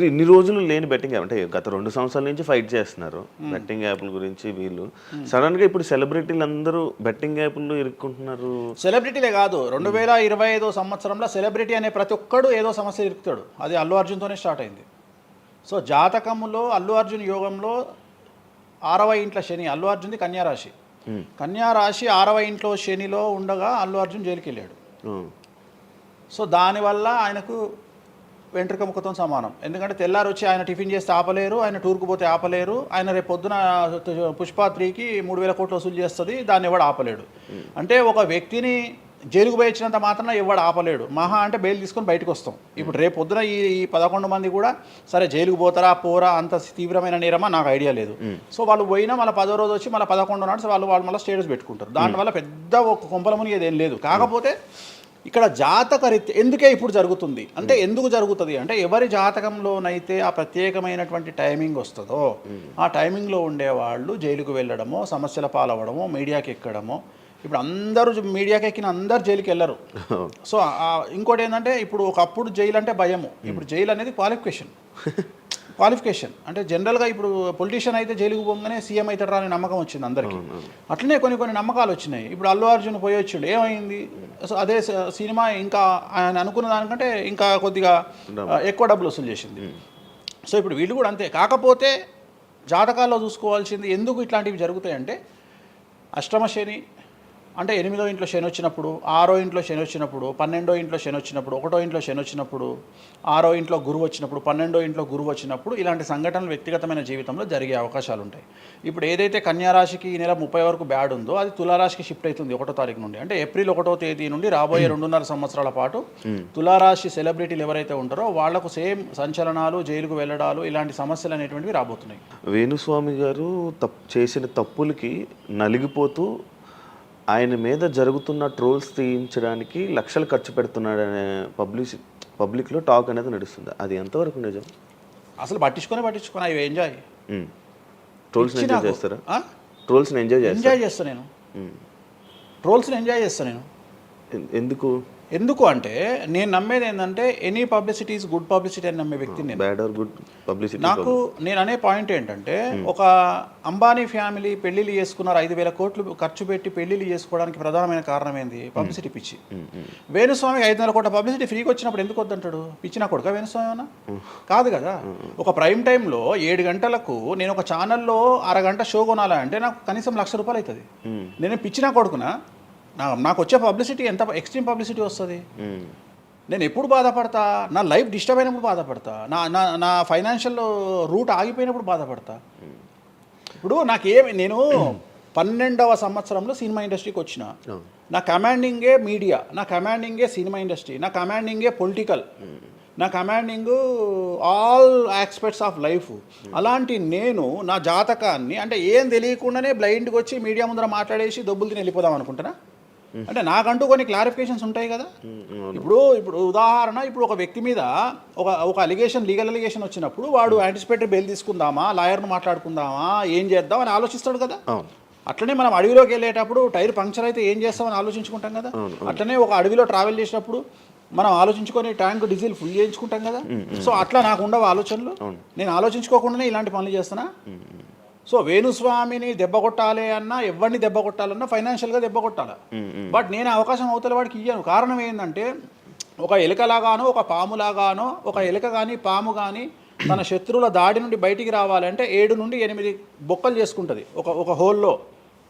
ఇన్ని రోజులు లేని బెట్టింగ్ యాప్, అంటే గత 2 సంవత్సరాల నుంచి ఫైట్ చేస్తున్నారు బెట్టింగ్ యాప్ల గురించి. వీళ్ళు సడన్గా ఇప్పుడు సెలబ్రిటీలు అందరూ బెట్టింగ్ యాప్లు ఇరుక్కుంటున్నారు. సెలబ్రిటీలే కాదు, 2025 సంవత్సరంలో సెలబ్రిటీ అనే ప్రతి ఒక్కడు ఏదో సమస్య ఇరుకుతాడు. అది అల్లు అర్జున్తోనే స్టార్ట్ అయింది. సో జాతకంలో అల్లు అర్జున్ యోగంలో 6వ ఇంట్లో శని, అల్లు అర్జున్ది కన్యారాశి. కన్యారాశి 6వ ఇంట్లో శనిలో ఉండగా అల్లు అర్జున్ జైలుకి వెళ్ళాడు. సో దానివల్ల ఆయనకు వెంట్రుక ముక్కతో సమానం. ఎందుకంటే తెల్లారు వచ్చి ఆయన టిఫిన్ చేస్తే ఆపలేరు, ఆయన టూర్కు పోతే ఆపలేరు, ఆయన రేపు పొద్దున పుష్ప 3కి 3000 కోట్లు వసూలు చేస్తుంది, దాన్ని ఎవడు ఆపలేడు. అంటే ఒక వ్యక్తిని జైలుకు పోయి ఇచ్చినంత మాత్రాన ఎవడు ఆపలేడు. మహా అంటే బెయిల్ తీసుకొని బయటకు వస్తాం. ఇప్పుడు రేపు పొద్దున ఈ 11 మంది కూడా సరే జైలుకు పోతారా పోరా, అంత తీవ్రమైన నేరమా నాకు ఐడియా లేదు. సో వాళ్ళు పోయినా మళ్ళీ 10వ రోజు వచ్చి మళ్ళీ 11 నాడు వాళ్ళు మళ్ళీ స్టేటస్ పెట్టుకుంటారు. దానివల్ల పెద్ద ఒక కొంపలముని ఏదేం లేదు. కాకపోతే ఇక్కడ జాతక రీత్యా ఎందుకే ఇప్పుడు జరుగుతుంది అంటే, ఎందుకు జరుగుతుంది అంటే ఎవరి జాతకంలోనైతే ఆ ప్రత్యేకమైనటువంటి టైమింగ్ వస్తుందో ఆ టైమింగ్లో ఉండేవాళ్ళు జైలుకు వెళ్ళడమో, సమస్యల పాలవడమో, మీడియాకి ఎక్కడమో. ఇప్పుడు అందరూ మీడియాకి ఎక్కిన అందరు జైలుకి వెళ్ళరు. సో ఇంకోటి ఏంటంటే, ఇప్పుడు ఒకప్పుడు జైలు అంటే భయము, ఇప్పుడు జైలు అనేది క్వాలిఫికేషన్. అంటే జనరల్గా ఇప్పుడు పొలిటీషియన్ అయితే జైలుకు పోగానే సీఎం అవుతాడు అనే నమ్మకం వచ్చింది అందరికీ. అట్లనే కొన్ని నమ్మకాలు వచ్చినాయి. ఇప్పుడు అల్లు అర్జున్ పోయి వచ్చిండు, ఏమైంది? సో అదే సినిమా ఇంకా ఆయన అనుకున్న దానికంటే ఇంకా కొద్దిగా ఎక్కువ డబ్బులు వసూలు చేసింది. సో ఇప్పుడు వీళ్ళు కూడా అంతే. కాకపోతే జాతకాల్లో చూసుకోవాల్సింది ఎందుకు ఇట్లాంటివి జరుగుతాయంటే, అష్టమ శని, అంటే 8వ ఇంట్లో శని వచ్చినప్పుడు, 6వ ఇంట్లో శని వచ్చినప్పుడు, 12వ ఇంట్లో శని వచ్చినప్పుడు, 1వ ఇంట్లో శని వచ్చినప్పుడు, 6వ ఇంట్లో గురువు వచ్చినప్పుడు, 12వ ఇంట్లో గురువు వచ్చినప్పుడు ఇలాంటి సంఘటనలు వ్యక్తిగతమైన జీవితంలో జరిగే అవకాశాలు ఉంటాయి. ఇప్పుడు ఏదైతే కన్యా రాశికి ఈ నెల 30 వరకు బ్యాడ్ ఉందో అది తులారాశికి షిఫ్ట్ అవుతుంది 1వ తారీఖు నుండి. అంటే ఏప్రిల్ 1వ తేదీ నుండి రాబోయే 2.5 సంవత్సరాల పాటు తులారాశి సెలబ్రిటీలు ఎవరైతే ఉంటారో వాళ్లకు సేమ్ సంచలనాలు, జైలుకు వెళ్ళడాలు, ఇలాంటి సమస్యలు అనేటువంటివి రాబోతున్నాయి. వేణుస్వామి గారు చేసిన తప్పులకి నలిగిపోతూ ఆయన మీద జరుగుతున్న ట్రోల్స్ తీయించడానికి లక్షలు ఖర్చు పెడుతున్నాడనే పబ్లిక్లో టాక్ అనేది నడుస్తుంది. అది ఎంతవరకు నిజం? అసలు పట్టించుకొని అవి ఎంజాయ్. ట్రోల్స్ని ఎంజాయ్ చేస్తారా? ట్రోల్స్ని ఎంజాయ్ చేస్తాను నేను. ట్రోల్స్ని ఎంజాయ్ చేస్తాను నేను. ఎందుకు అంటే నేను నమ్మేది ఏంటంటే any publicity is good publicity అని నమ్మే వ్యక్తిని నేను. Bad or good publicity. నేను అనే పాయింట్ ఏంటంటే ఒక అంబానీ ఫ్యామిలీ పెళ్లిళ్ళు చేసుకున్నారు, 5,000 కోట్లు ఖర్చు పెట్టి పెళ్లిళ్ళు చేసుకోవడానికి ప్రధానమైన కారణం ఏంది? పబ్లిసిటీ పిచ్చి. వేణుస్వామికి 500 కోట్ల పబ్లిసిటీ ఫ్రీగా వచ్చినప్పుడు ఎందుకు వద్దంటాడు? పిచ్చిన కొడుక వేణుస్వామి అన్న? కాదు కదా. ఒక ప్రైమ్ టైంలో 7 గంటలకు నేను ఒక ఛానల్లో అరగంట షో కొనాలంటే నాకు కనీసం ₹1,00,000 అవుతుంది. నేను పిచ్చిన కొడుకునా? నాకు వచ్చే పబ్లిసిటీ ఎంత ఎక్స్ట్రీమ్ పబ్లిసిటీ వస్తుంది. నేను ఎప్పుడు బాధపడతా? నా లైఫ్ డిస్టర్బ్ అయినప్పుడు బాధపడతా, నా ఫైనాన్షియల్ రూట్ ఆగిపోయినప్పుడు బాధపడతా. ఇప్పుడు నేను 12వ సంవత్సరంలో సినిమా ఇండస్ట్రీకి వచ్చిన. నా కమాండింగే మీడియా, నా కమాండింగే సినిమా ఇండస్ట్రీ, నా కమాండింగే పొలిటికల్, నా commanding all aspects of life. అలాంటి నేను నా జాతకాన్ని అంటే ఏం తెలియకుండానే బ్లైండ్గా వచ్చి మీడియా ముందర మాట్లాడేసి దొబ్బులు తిని వెళ్ళిపోదాం అనుకుంటున్నా? అంటే నాకంటూ కొన్ని క్లారిఫికేషన్స్ ఉంటాయి కదా. ఇప్పుడు ఉదాహరణ, ఇప్పుడు ఒక వ్యక్తి మీద ఒక లీగల్ అలిగేషన్ వచ్చినప్పుడు వాడు యాంటిసిపేటరీ బెయిల్ తీసుకుందామా, లాయర్ను మాట్లాడుకుందామా, ఏం చేద్దాం అని ఆలోచిస్తాడు కదా. అట్లనే మనం అడవిలోకి వెళ్ళేటప్పుడు టైర్ పంక్చర్ అయితే ఏం చేస్తామని ఆలోచించుకుంటాం కదా. అట్లనే ఒక అడవిలో ట్రావెల్ చేసినప్పుడు మనం ఆలోచించుకొని ట్యాంక్ డీజిల్ ఫుల్ చేయించుకుంటాం కదా. సో అట్లా నాకు ఉండవు ఆలోచనలు. నేను ఆలోచించుకోకుండానే ఇలాంటి పనులు చేస్తున్నా. సో వేణుస్వామిని దెబ్బ కొట్టాలి అన్నా, ఎవరిని దెబ్బ కొట్టాలన్నా ఫైనాన్షియల్గా దెబ్బ కొట్టాలి. బట్ నేను అవకాశం అవతల వాడికి ఇయ్యాను. కారణం ఏంటంటే ఒక ఎలుకలాగానో ఒక పాములాగానో, ఒక ఎలుక కానీ పాము కానీ తన శత్రువుల దాడి నుండి బయటికి రావాలంటే 7 నుండి 8 బొక్కలు చేసుకుంటుంది ఒక హోల్లో.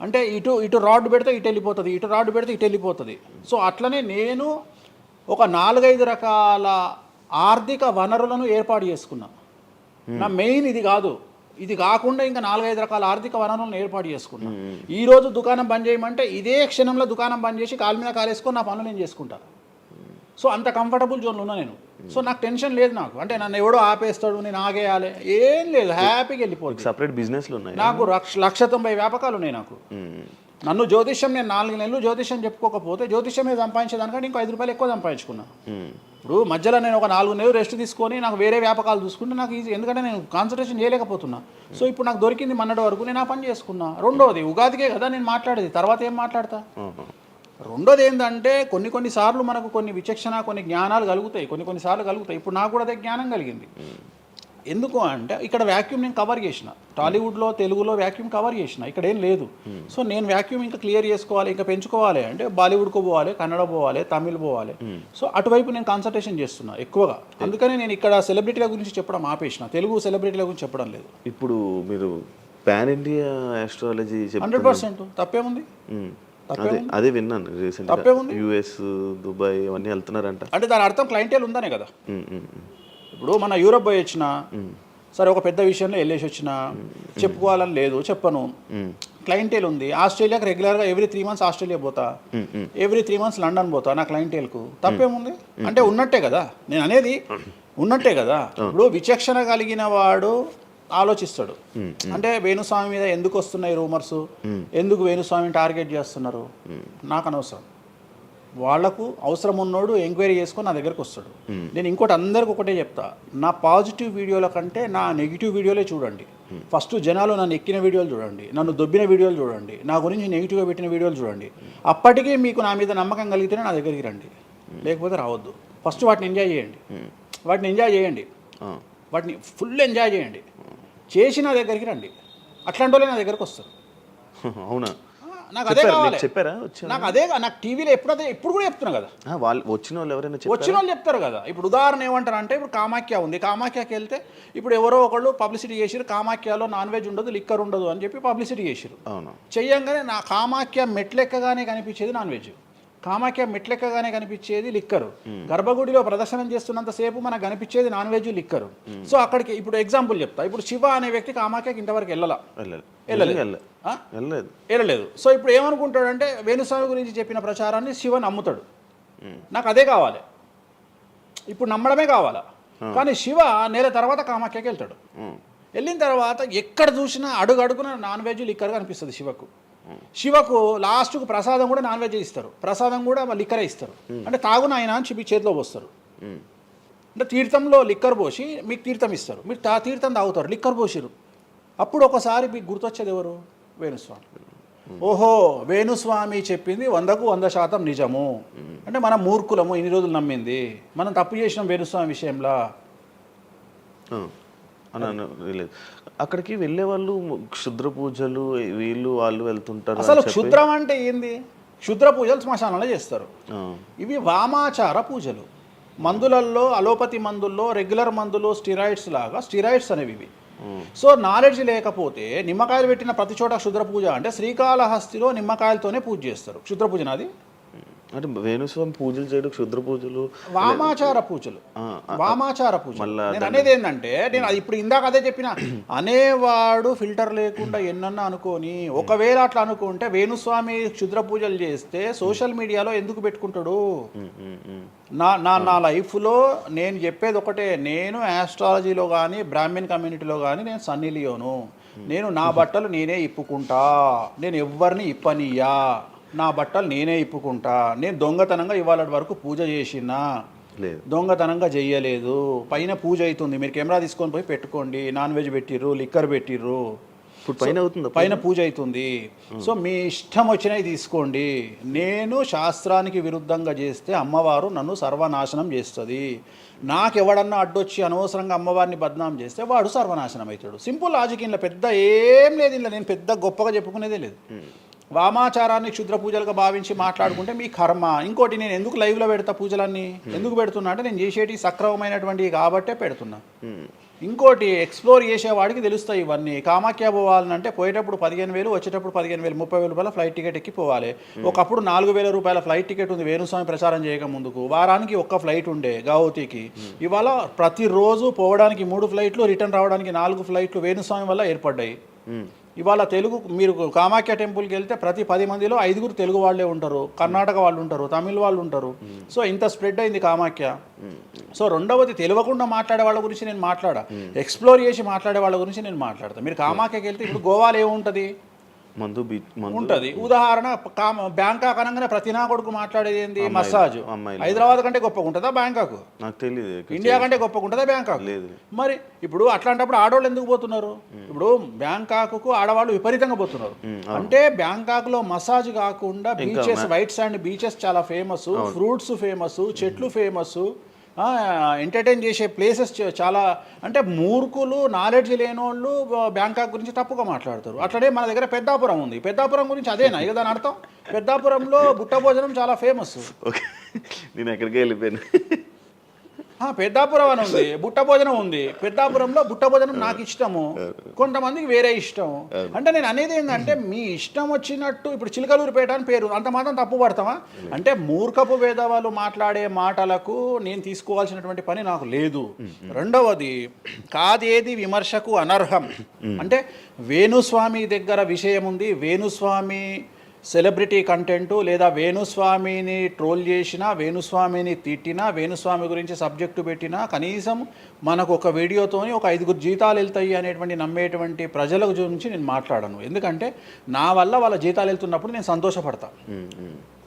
అంటే ఇటు రాడ్ పెడితే ఇటు వెళ్ళిపోతుంది, ఇటు రాడ్ పెడితే ఇటు వెళ్ళిపోతుంది. సో అట్లనే నేను ఒక 4-5 రకాల ఆర్థిక వనరులను ఏర్పాటు చేసుకున్నా. నా మెయిన్ ఇది కాదు. ఇది కాకుండా ఇంకా 4-5 రకాల ఆర్థిక వనరులను ఏర్పాటు చేసుకున్నా. ఈరోజు దుకాణం బంద్ చేయమంటే ఇదే క్షణంలో దుకాణం బంద్ చేసి కాలు మీద కాలేసుకొని నా పనులు నేను చేసుకుంటాను. సో అంత కంఫర్టబుల్ జోన్లో ఉన్నా నేను. సో నాకు టెన్షన్ లేదు. నాకు అంటే నన్ను ఎవడో ఆపేస్తాడు, నేను ఆగేయాలి, ఏం లేదు. హ్యాపీగా వెళ్ళిపోతుంది. సపరేట్ బిజినెస్లు ఉన్నాయి నాకు. 190 వ్యాపకాలు ఉన్నాయి నాకు. నన్ను జ్యోతిష్యం, నేను 4 నెలలు జ్యోతిష్యం చెప్పుకోకపోతే జ్యోతిష్యం మీద సంపాదించేదానికంటే ఇంకో ₹5 ఎక్కువ సంపాదించుకున్నా. ఇప్పుడు మధ్యలో నేను ఒక 4 నెలలు రెస్ట్ తీసుకొని నాకు వేరే వ్యాపకాలు చూసుకుంటే నాకు ఈజీ. ఎందుకంటే నేను కాన్సన్ట్రేషన్ చేయలేకపోతున్నా. సో ఇప్పుడు నాకు దొరికింది మొన్నటి వరకు, నేను ఆ పని చేసుకున్నా. రెండోది ఉగాదికే కదా నేను మాట్లాడేది, తర్వాత ఏం మాట్లాడతా. రెండోది ఏంటంటే కొన్ని సార్లు మనకు కొన్ని విచక్షణ, కొన్ని జ్ఞానాలు కలుగుతాయి, కొన్ని సార్లు కలుగుతాయి. ఇప్పుడు నాకు కూడా అదే జ్ఞానం కలిగింది. ఎందుకు అంటే ఇక్కడ వాక్యూమ్ నేను కవర్ చేసిన, టాలీవుడ్లో తెలుగులో వాక్యూమ్ కవర్ చేసిన, ఇక్కడ ఏం లేదు. సో నేను వాక్యూమ్ ఇంకా క్లియర్ చేసుకోవాలి, ఇంకా పెంచుకోవాలి అంటే బాలీవుడ్కు పోవాలి, కన్నడ పోవాలి, తమిళ్ పోవాలి. సో అటువైపు నేను కాన్సన్ట్రేషన్ చేస్తున్నా ఎక్కువగా. అందుకని నేను ఇక్కడ సెలబ్రిటీల గురించి చెప్పడం ఆపేసిన, తెలుగు సెలబ్రిటీల గురించి చెప్పడం లేదు. ఇప్పుడు మీరు పాన్ ఇండియా ఆస్ట్రాలజీ 100% తప్పేముంది? అదే విన్నాను రీసెంట్గా. US, దుబాయ్ అవన్నీ వెళ్తున్నారంట. అంటే దాని అర్థం క్లయింటేల్ ఉందనే కదా. ఇప్పుడు మన యూరప్ పోయి వచ్చిన సరే, ఒక పెద్ద విషయంలో వెళ్ళేసి వచ్చిన చెప్పుకోవాలని లేదు, చెప్పను. క్లయింటేల్ ఉంది. ఆస్ట్రేలియాకి రెగ్యులర్గా ఎవ్రీ 3 మంత్స్ ఆస్ట్రేలియా పోతా, ఎవ్రీ 3 మంత్స్ లండన్ పోతా నా క్లయింటేల్కు. తప్పేముంది? అంటే ఉన్నట్టే కదా, నేను అనేది ఉన్నట్టే కదా. ఇప్పుడు విచక్షణ కలిగిన వాడు ఆలోచిస్తాడు. అంటే వేణుస్వామి మీద ఎందుకు వస్తున్నాయి రూమర్స్, ఎందుకు వేణుస్వామిని టార్గెట్ చేస్తున్నారు, నాకు అనవసరం. వాళ్లకు అవసరం ఉన్నోడు ఎంక్వైరీ చేసుకొని నా దగ్గరకు వస్తాడు. నేను ఇంకోటి అందరికి ఒకటే చెప్తా, నా పాజిటివ్ వీడియోల కంటే నా నెగిటివ్ వీడియోలే చూడండి. ఫస్ట్ జనాలు నన్ను ఎక్కిన వీడియోలు చూడండి, నన్ను దొబ్బిన వీడియోలు చూడండి, నా గురించి నెగిటివ్గా పెట్టిన వీడియోలు చూడండి. అప్పటికీ మీకు నా మీద నమ్మకం కలిగితేనే నా దగ్గరికి రండి, లేకపోతే రావద్దు. ఫస్ట్ వాటిని ఎంజాయ్ చేయండి, వాటిని ఫుల్ ఎంజాయ్ చేయండి, చేసి నా దగ్గరికి రండి. అట్లాంటి వాళ్ళే నా దగ్గరకు వస్తారు. అవునా? నాకు అదే కావాలి. చెప్పారా నాకు అదే నాకు టీవీలో ఇప్పుడు కూడా చెప్తున్నా కదా, వాళ్ళు వచ్చిన వాళ్ళు ఎవరైనా వచ్చిన వాళ్ళు చెప్తారు కదా. ఇప్పుడు ఉదాహరణ ఏమంటారు అంటే, ఇప్పుడు కామాఖ్య ఉంది, కామాఖ్యకి వెళ్తే ఇప్పుడు ఎవరో ఒకళ్ళు పబ్లిసిటీ చేసిరు, కామాఖ్యలో నాన్ వెజ్ ఉండదు, లిక్కర్ ఉండదు అని చెప్పి పబ్లిసిటీ చేసిరు. అవును, చెయ్యంగానే నా కామాఖ్య మెట్లెక్కగానే కనిపించేది నాన్ వెజ్, కామాఖ్య మెట్లెక్కగానే కనిపించేది లిక్కరు, గర్భగుడిలో ప్రదర్శనం చేస్తున్నంతసేపు మనకు కనిపించేది నాన్ వెజ్ లిక్కరు. సో అక్కడికి ఇప్పుడు ఎగ్జాంపుల్ చెప్తా. ఇప్పుడు శివ అనే వ్యక్తి కామాఖ్యకి ఇంతవరకు వెళ్ళలేదు. సో ఇప్పుడు ఏమనుకుంటాడంటే, వేణుస్వామి గురించి చెప్పిన ప్రచారాన్ని శివ నమ్ముతాడు. నాకు అదే కావాలి, ఇప్పుడు నమ్మడమే కావాలా. కానీ శివ నెల తర్వాత కామాఖ్యకి వెళ్తాడు. వెళ్ళిన తర్వాత ఎక్కడ చూసినా అడుగున నాన్ వెజ్ లిక్కర్ కనిపిస్తుంది శివకు లాస్ట్కు ప్రసాదం కూడా నాన్ వెజ్ ఇస్తారు, ప్రసాదం కూడా లిక్కరే ఇస్తారు. అంటే తాగున ఆయన అని చెప్పి చేతిలో పోస్తారు. అంటే తీర్థంలో లిక్కర్ పోసి మీకు తీర్థం ఇస్తారు, మీరు తీర్థం తాగుతారు, లిక్కర్ పోసిరు. అప్పుడు ఒకసారి మీకు గుర్తొచ్చేది ఎవరు? వేణుస్వామి. ఓహో, వేణుస్వామి చెప్పింది 100కు 100% నిజము. అంటే మనం మూర్ఖులము, ఇన్ని రోజులు నమ్మింది, మనం తప్పు చేసినాం వేణుస్వామి విషయంలో. అక్కడికి వెళ్ళే వాళ్ళు క్షుద్ర పూజలు వీళ్ళు వాళ్ళు వెళ్తుంటారు. అసలు క్షుద్రం అంటే ఏంది? క్షుద్ర పూజలు శ్మశానంలో చేస్తారు. ఇవి వామాచార పూజలు. మందులలో, అలోపతి మందుల్లో రెగ్యులర్ మందులు స్టిరాయిడ్స్ లాగా స్టిరాయిడ్స్ అనేవి ఇవి. సో నాలెడ్జ్ లేకపోతే నిమ్మకాయలు పెట్టిన ప్రతి చోట క్షుద్ర పూజ అంటే, శ్రీకాళహస్తిలో నిమ్మకాయలతోనే పూజ చేస్తారు. క్షుద్ర పూజ నాది అంటే వేణుస్వామి పూజలు చేయడం క్షుద్ర పూజలు, వామాచార పూజలు. వామాచార పూజ నేను అనేది ఏంటంటే, నేను అది ఇప్పుడు ఇందాక అదే చెప్పిన, అనేవాడు ఫిల్టర్ లేకుండా ఎన్నన్నా అనుకొని, ఒకవేళ అట్లా అనుకుంటే వేణుస్వామి క్షుద్ర పూజలు చేస్తే సోషల్ మీడియాలో ఎందుకు పెట్టుకుంటాడు? నా లైఫ్లో నేను చెప్పేది ఒకటే, నేను ఆస్ట్రాలజీలో కానీ బ్రాహ్మణ్ కమ్యూనిటీలో కానీ నేను సన్నీ లియోను. నేను నా బట్టలు నేనే ఇప్పుకుంటా, నేను ఎవ్వరిని ఇప్పనియ్యా, నా బట్టలు నేనే ఇప్పుకుంటా. నేను దొంగతనంగా ఇవాళ వరకు పూజ చేసినా, దొంగతనంగా చెయ్యలేదు. పైన పూజ అవుతుంది, మీరు కెమెరా తీసుకొని పోయి పెట్టుకోండి. నాన్ వెజ్ పెట్టిర్రు, లిక్కర్ పెట్టిర్రు, పైన పూజ అవుతుంది. సో మీ ఇష్టం వచ్చినవి తీసుకోండి. నేను శాస్త్రానికి విరుద్ధంగా చేస్తే అమ్మవారు నన్ను సర్వనాశనం చేస్తుంది. నాకెవడన్నా అడ్డొచ్చి అనవసరంగా అమ్మవారిని బద్నాం చేస్తే వాడు సర్వనాశనం అవుతాడు. Simple logic. ఇంట్లో పెద్ద ఏం లేదు, ఇంట్లో నేను పెద్ద గొప్పగా చెప్పుకునేదే లేదు. వామాచారాన్ని క్షుద్ర పూజలుగా భావించి మాట్లాడుకుంటే మీ కర్మ. ఇంకోటి, నేను ఎందుకు లైవ్లో పెడతా పూజలన్నీ? ఎందుకు పెడుతున్నా అంటే, నేను చేసేటి సక్రమమైనటువంటివి కాబట్టే పెడుతున్నా. ఇంకోటి, ఎక్స్ప్లోర్ చేసేవాడికి తెలుస్తాయి ఇవన్నీ. కామాఖ్య పోవాలంటే పోయేటప్పుడు 15,000, వచ్చేటప్పుడు 15,000, 30,000 రూపాయల ఫ్లైట్ టికెట్ ఎక్కి పోవాలి. ఒకప్పుడు 4,000 రూపాయల ఫ్లైట్ టికెట్ ఉంది వేణుస్వామి ప్రచారం చేయక ముందుకు. వారానికి ఒక్క ఫ్లైట్ ఉండే గౌహతికి. ఇవాళ ప్రతిరోజు పోవడానికి 3 ఫ్లైట్లు, రిటర్న్ రావడానికి 4 ఫ్లైట్లు వేణుస్వామి వల్ల ఏర్పడ్డాయి. ఇవాళ తెలుగు, మీరు కామాఖ్య టెంపుల్కి వెళ్తే ప్రతి 10 మందిలో 5 తెలుగు వాళ్ళే ఉంటారు, కర్ణాటక వాళ్ళు ఉంటారు, తమిళ వాళ్ళు ఉంటారు. సో ఇంత స్ప్రెడ్ అయింది కామాఖ్య. సో రెండవది, తెలియకుండా మాట్లాడే వాళ్ళ గురించి నేను మాట్లాడా, ఎక్స్ప్లోర్ చేసి మాట్లాడే వాళ్ళ గురించి నేను మాట్లాడతాను. మీరు కామాఖ్యకి వెళ్తే ఇప్పుడు గోవాలో ఏముంటుంది? మందు ఉంటుంది. ఉదాహరణ, బ్యాంకాక్ అనగానే ప్రతి నా కొడుకు మాట్లాడేది ఏంది? మసాజ్. హైదరాబాద్ కంటే గొప్పగా ఉంటుందా బ్యాంకాక్? నాకు తెలియదు. ఇండియా కంటే గొప్పగా ఉంటుందా బ్యాంకాక్? లేదు. మరి ఇప్పుడు అట్లాంటప్పుడు ఆడవాళ్ళు ఎందుకు పోతున్నారు? ఇప్పుడు బ్యాంకాక్కు ఆడవాళ్ళు విపరీతంగా పోతున్నారు. అంటే బ్యాంకాక్లో మసాజ్ కాకుండా బీచెస్, వైట్ శాండ్ బీచెస్ చాలా ఫేమస్, ఫ్రూట్స్ ఫేమస్, చెట్లు ఫేమస్, ఎంటర్టైన్ చేసే ప్లేసెస్ చాలా. అంటే మూర్ఖులు, నాలెడ్జ్ లేనోళ్ళు బ్యాంకాక్ గురించి తప్పుగా మాట్లాడతారు. అట్లనే మన దగ్గర పెద్దాపురం ఉంది. పెద్దాపురం గురించి అదేనా ఇక దాని అర్థం? పెద్దాపురంలో బుట్ట భోజనం చాలా ఫేమస్. నేను ఎక్కడికి వెళ్ళిపోయాను. పెద్దాపురం అని ఉంది, బుట్ట భోజనం ఉంది. పెద్దాపురంలో బుట్ట భోజనం నాకు ఇష్టము, కొంతమందికి వేరే ఇష్టం. అంటే నేను అనేది ఏంటంటే, మీ ఇష్టం వచ్చినట్టు. ఇప్పుడు చిలకలూరుపేట అని పేరు, అంత మాత్రం తప్పు పడతామా? అంటే మూర్ఖపు వేదవాళ్ళు మాట్లాడే మాటలకు నేను తీసుకోవాల్సినటువంటి పని నాకు లేదు. రెండవది, కాదేది విమర్శకు అనర్హం. అంటే వేణుస్వామి దగ్గర విషయం ఉంది, వేణుస్వామి సెలబ్రిటీ కంటెంటు, లేదా వేణుస్వామిని ట్రోల్ చేసినా, వేణుస్వామిని తిట్టినా, వేణుస్వామి గురించి సబ్జెక్టు పెట్టినా, కనీసం మనకు ఒక వీడియోతోని ఒక 5 జీతాలు వెళ్తాయి అనేటువంటి నమ్మేటువంటి ప్రజల గురించి నేను మాట్లాడను. ఎందుకంటే నా వల్ల వాళ్ళ జీతాలు వెళ్తున్నప్పుడు నేను సంతోషపడతా.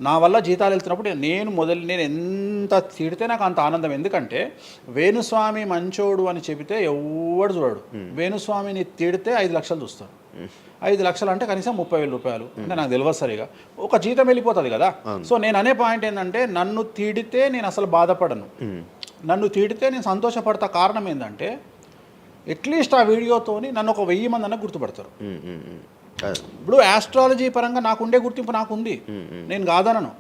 నా వల్ల జీతాలు వెళ్తున్నప్పుడు నేను ఎంత తిడితే నాకు అంత ఆనందం. ఎందుకంటే వేణుస్వామి మంచోడు అని చెబితే ఎవడు చూడడు. వేణుస్వామిని తిడితే 5 లక్షలు చూస్తాడు. 5 లక్షలు అంటే కనీసం 30,000 రూపాయలు. అంటే నాకు తెలియదు సరిగా, ఒక జీతం వెళ్ళిపోతుంది కదా. సో నేను అనే పాయింట్ ఏంటంటే, నన్ను తిడితే నేను అసలు బాధపడను, నన్ను తిడితే నేను సంతోషపడతా. కారణం ఏంటంటే, అట్లీస్ట్ ఆ వీడియోతోని నన్ను ఒక 1000 మంది అన్న గుర్తుపడతారు. ఇప్పుడు ఆస్ట్రాలజీ పరంగా నాకు ఉండే గుర్తింపు నాకు ఉంది, నేను కాదనను.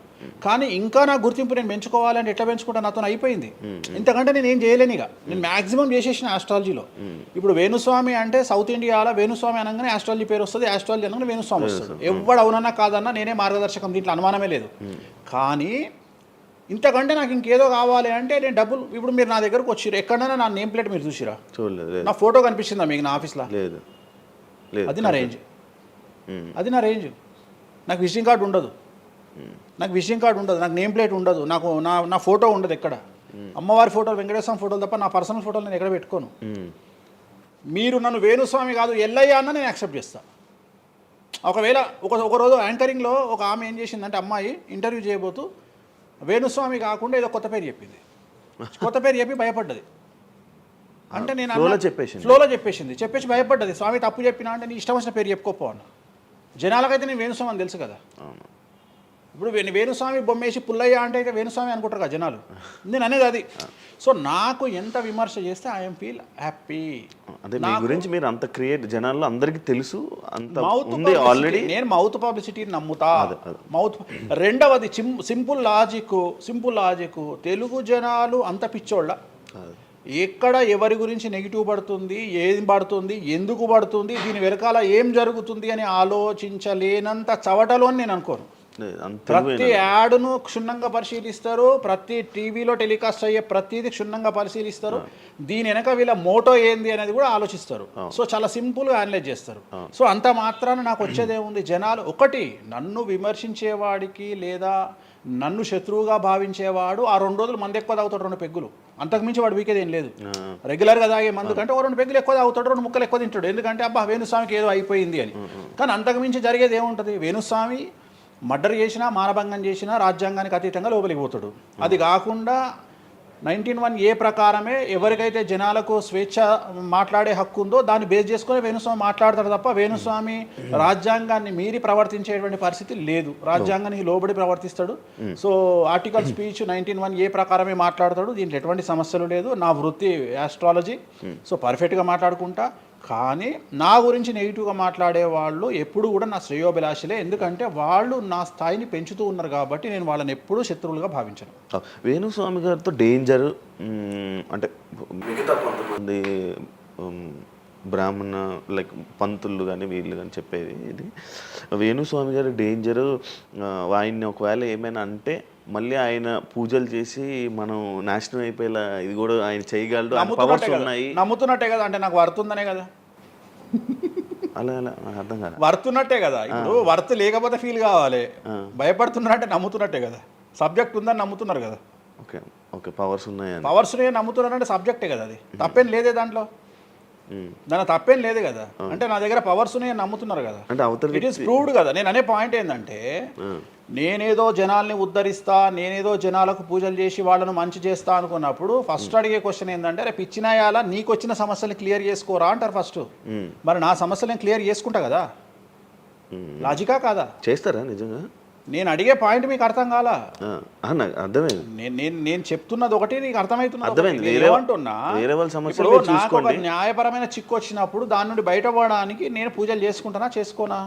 కానీ ఇంకా నా గుర్తింపు నేను పెంచుకోవాలంటే ఎట్లా పెంచుకుంటా, నాతో అయిపోయింది. ఇంతకంటే నేను ఏం చేయలేను. ఇక నేను మ్యాక్సిమం చేసేసిన ఆస్ట్రాలజీలో. ఇప్పుడు వేణుస్వామి అంటే సౌత్ ఇండియాలో వేణుస్వామి అనగానే ఆస్ట్రాలజీ పేరు వస్తుంది, ఆస్ట్రాలజీ అనగానే వేణుస్వామి వస్తుంది. ఎవడు అవునన్నా కాదన్నా నేనే మార్గదర్శకం, దీంట్లో అనుమానమే లేదు. కానీ ఇంతకంటే నాకు ఇంకేదో కావాలి అంటే నేను డబ్బులు, ఇప్పుడు మీరు నా దగ్గరకు వచ్చిరు, ఎక్కడైనా నా నేమ్ ప్లేట్ మీరు చూసిరా? చూడలేదు. నా ఫోటో కనిపిస్తుందా మీకు నా ఆఫీస్లో? లేదు. అది నా రేంజ్, అది నా రేంజ్. నాకు విజిటింగ్ కార్డు ఉండదు, నాకు విజిటింగ్ కార్డు ఉండదు, నాకు నేమ్ ప్లేట్ ఉండదు, నాకు నా ఫోటో ఉండదు ఎక్కడ. అమ్మవారి ఫోటోలు, వెంకటేశ్వర ఫోటోలు తప్ప నా పర్సనల్ ఫోటోలు నేను ఎక్కడ పెట్టుకోను. మీరు నన్ను వేణుస్వామి కాదు ఎల్లయ్య అన్న నేను యాక్సెప్ట్ చేస్తాను. ఒకవేళ ఒక రోజు యాంకరింగ్లో ఒక ఆమె ఏం చేసిందంటే, అమ్మాయి ఇంటర్వ్యూ చేయబోతూ వేణుస్వామి కాకుండా ఏదో కొత్త పేరు చెప్పింది, కొత్త పేరు చెప్పి భయపడ్డది. అంటే నేను ఫ్లోలో చెప్పేసి భయపడ్డది. స్వామి తప్పు చెప్పినా అంటే నీ ఇష్టం వచ్చిన పేరు చెప్పుకోపో అన్న. జనాలకైతే నేను వేణుస్వామి అని తెలుసు కదా. ఇప్పుడు వేణుస్వామి బొమ్మేసి పుల్లయ్య అంటే అయితే వేణుస్వామి అనుకుంటారు కదా జనాలు. నేను అనేది అది. సో నాకు ఎంత విమర్శ చేస్తే ఐఎమ్ ఫీల్ హ్యాపీ. అదే మీ గురించి మీరు అంత క్రియేట్ జనాల్లో అందరికీ తెలుసు, అంత ఉంది ఆల్రెడీ. నేను మౌత్ పబ్లిసిటీని నమ్ముతా. మౌత్. రెండవది సింపుల్ లాజిక్. తెలుగు జనాలు అంత పిచ్చోళ్ళ, ఎక్కడ ఎవరి గురించి నెగిటివ్ పడుతుంది, ఏం పడుతుంది, ఎందుకు పడుతుంది, దీని వెనకాల ఏం జరుగుతుంది అని ఆలోచించలేనంత చవటలో నేను అనుకోను. ప్రతి యాడ్ను క్షుణ్ణంగా పరిశీలిస్తారు, ప్రతి టీవీలో టెలికాస్ట్ అయ్యే ప్రతిదీ క్షుణ్ణంగా పరిశీలిస్తారు, దీని వెనక వీళ్ళ మోటో ఏంది అనేది కూడా ఆలోచిస్తారు. సో చాలా సింపుల్గా అనలైజ్ చేస్తారు. సో అంత మాత్రాన నాకు వచ్చేదేముంది, జనాలు ఒకటి నన్ను విమర్శించేవాడికి లేదా నన్ను శత్రువుగా భావించేవాడు ఆ 2 రోజులు మందు ఎక్కువ తాగుతాడు, 2 పెగ్గులు, అంతకుమించి వాడు వీకేది ఏం లేదు. రెగ్యులర్గా తాగే మందు కంటే 2 పెగ్గులు ఎక్కువ తాగుతాడు, 2 ముక్కలు ఎక్కువ తింటాడు, ఎందుకంటే అబ్బా వేణుస్వామికి ఏదో అయిపోయింది అని. కానీ అంతకుమించి జరిగేది ఏముంటుంది, వేణుస్వామి మర్డర్ చేసినా, మానభంగం చేసినా రాజ్యాంగానికి అతీతంగా లోపలికి పోతాడు. అది కాకుండా 19(1) ప్రకారమే ఎవరికైతే జనాలకు స్వేచ్ఛ మాట్లాడే హక్కు ఉందో దాన్ని బేస్ చేసుకుని వేణుస్వామి మాట్లాడతాడు తప్ప వేణుస్వామి రాజ్యాంగాన్ని మీరి ప్రవర్తించేటువంటి పరిస్థితి లేదు. రాజ్యాంగానికి లోబడి ప్రవర్తిస్తాడు. సో ఆర్టికల్ స్పీచ్ 19(1) ప్రకారమే మాట్లాడతాడు. దీంట్లో ఎటువంటి సమస్యలు లేదు. నా వృత్తి ఆస్ట్రాలజీ, సో పర్ఫెక్ట్గా మాట్లాడుకుంటా. కానీ నా గురించి నెగిటివ్గా మాట్లాడే వాళ్ళు ఎప్పుడు కూడా నా శ్రేయోభిలాషలే, ఎందుకంటే వాళ్ళు నా స్థాయిని పెంచుతూ ఉన్నారు కాబట్టి నేను వాళ్ళని ఎప్పుడూ శత్రువులుగా భావించను. వేణుస్వామి గారితో డేంజర్ అంటే మిగతా కొంతమంది బ్రాహ్మణ లైక్ పంతులు కానీ వీళ్ళు కానీ చెప్పేది ఇది, వేణుస్వామి గారి డేంజరు ఆయన్ని ఒకవేళ ఏమైనా అంటే మళ్ళీ ఆయన పూజలు చేసి మనం నాశనం అయిపోయేలా ఇది కూడా ఆయన చేయగలడు, పవర్స్ ఉన్నాయి. నమ్ముతున్నట్టే కదా, అంటే నాకు వర్తుందనే కదా. అలా అర్థం కాదు, వర్తున్నట్టే కదా. ఇప్పుడు వర్త్ లేకపోతే ఫీల్ కావాలి, భయపడుతున్నారంటే నమ్ముతున్నట్టే కదా. సబ్జెక్ట్ ఉందని నమ్ముతున్నారు కదా. ఓకే ఓకే, పవర్స్ ఉన్నాయి, పవర్స్ నమ్ముతున్నారంటే సబ్జెక్టే కదా. అది తప్పేం లేదే దాంట్లో, దాని తప్పేం లేదు కదా. అంటే నా దగ్గర పవర్స్ నమ్ముతున్నారు కదా, అంటే ఇట్ ఈస్ ప్రూవ్డ్ కదా. నేను అనే పాయింట్ ఏంటంటే, నేనేదో జనాల్ని ఉద్ధరిస్తా, నేనేదో జనాలకు పూజలు చేసి వాళ్ళను మంచి చేస్తా అనుకున్నప్పుడు ఫస్ట్ అడిగే క్వశ్చన్ ఏంటంటే, రేపు ఇచ్చినాయాలా నీకు వచ్చిన సమస్యలు క్లియర్ చేసుకోరా అంటారు ఫస్ట్. మరి నా సమస్యలు నేను క్లియర్ చేసుకుంటా కదా. లాజికా కాదా? చేస్తారా నిజంగా? నేను అడిగే పాయింట్ మీకు అర్థం కాలా? అర్థమైంది. నేను చెప్తున్నది ఒకటి, నీకు అర్థమైతుంది. ఏమంటున్నా, నాకు ఒక న్యాయపరమైన చిక్కు వచ్చినప్పుడు దాని నుండి బయటపడడానికి నేను పూజలు చేసుకుంటానా చేసుకోనా?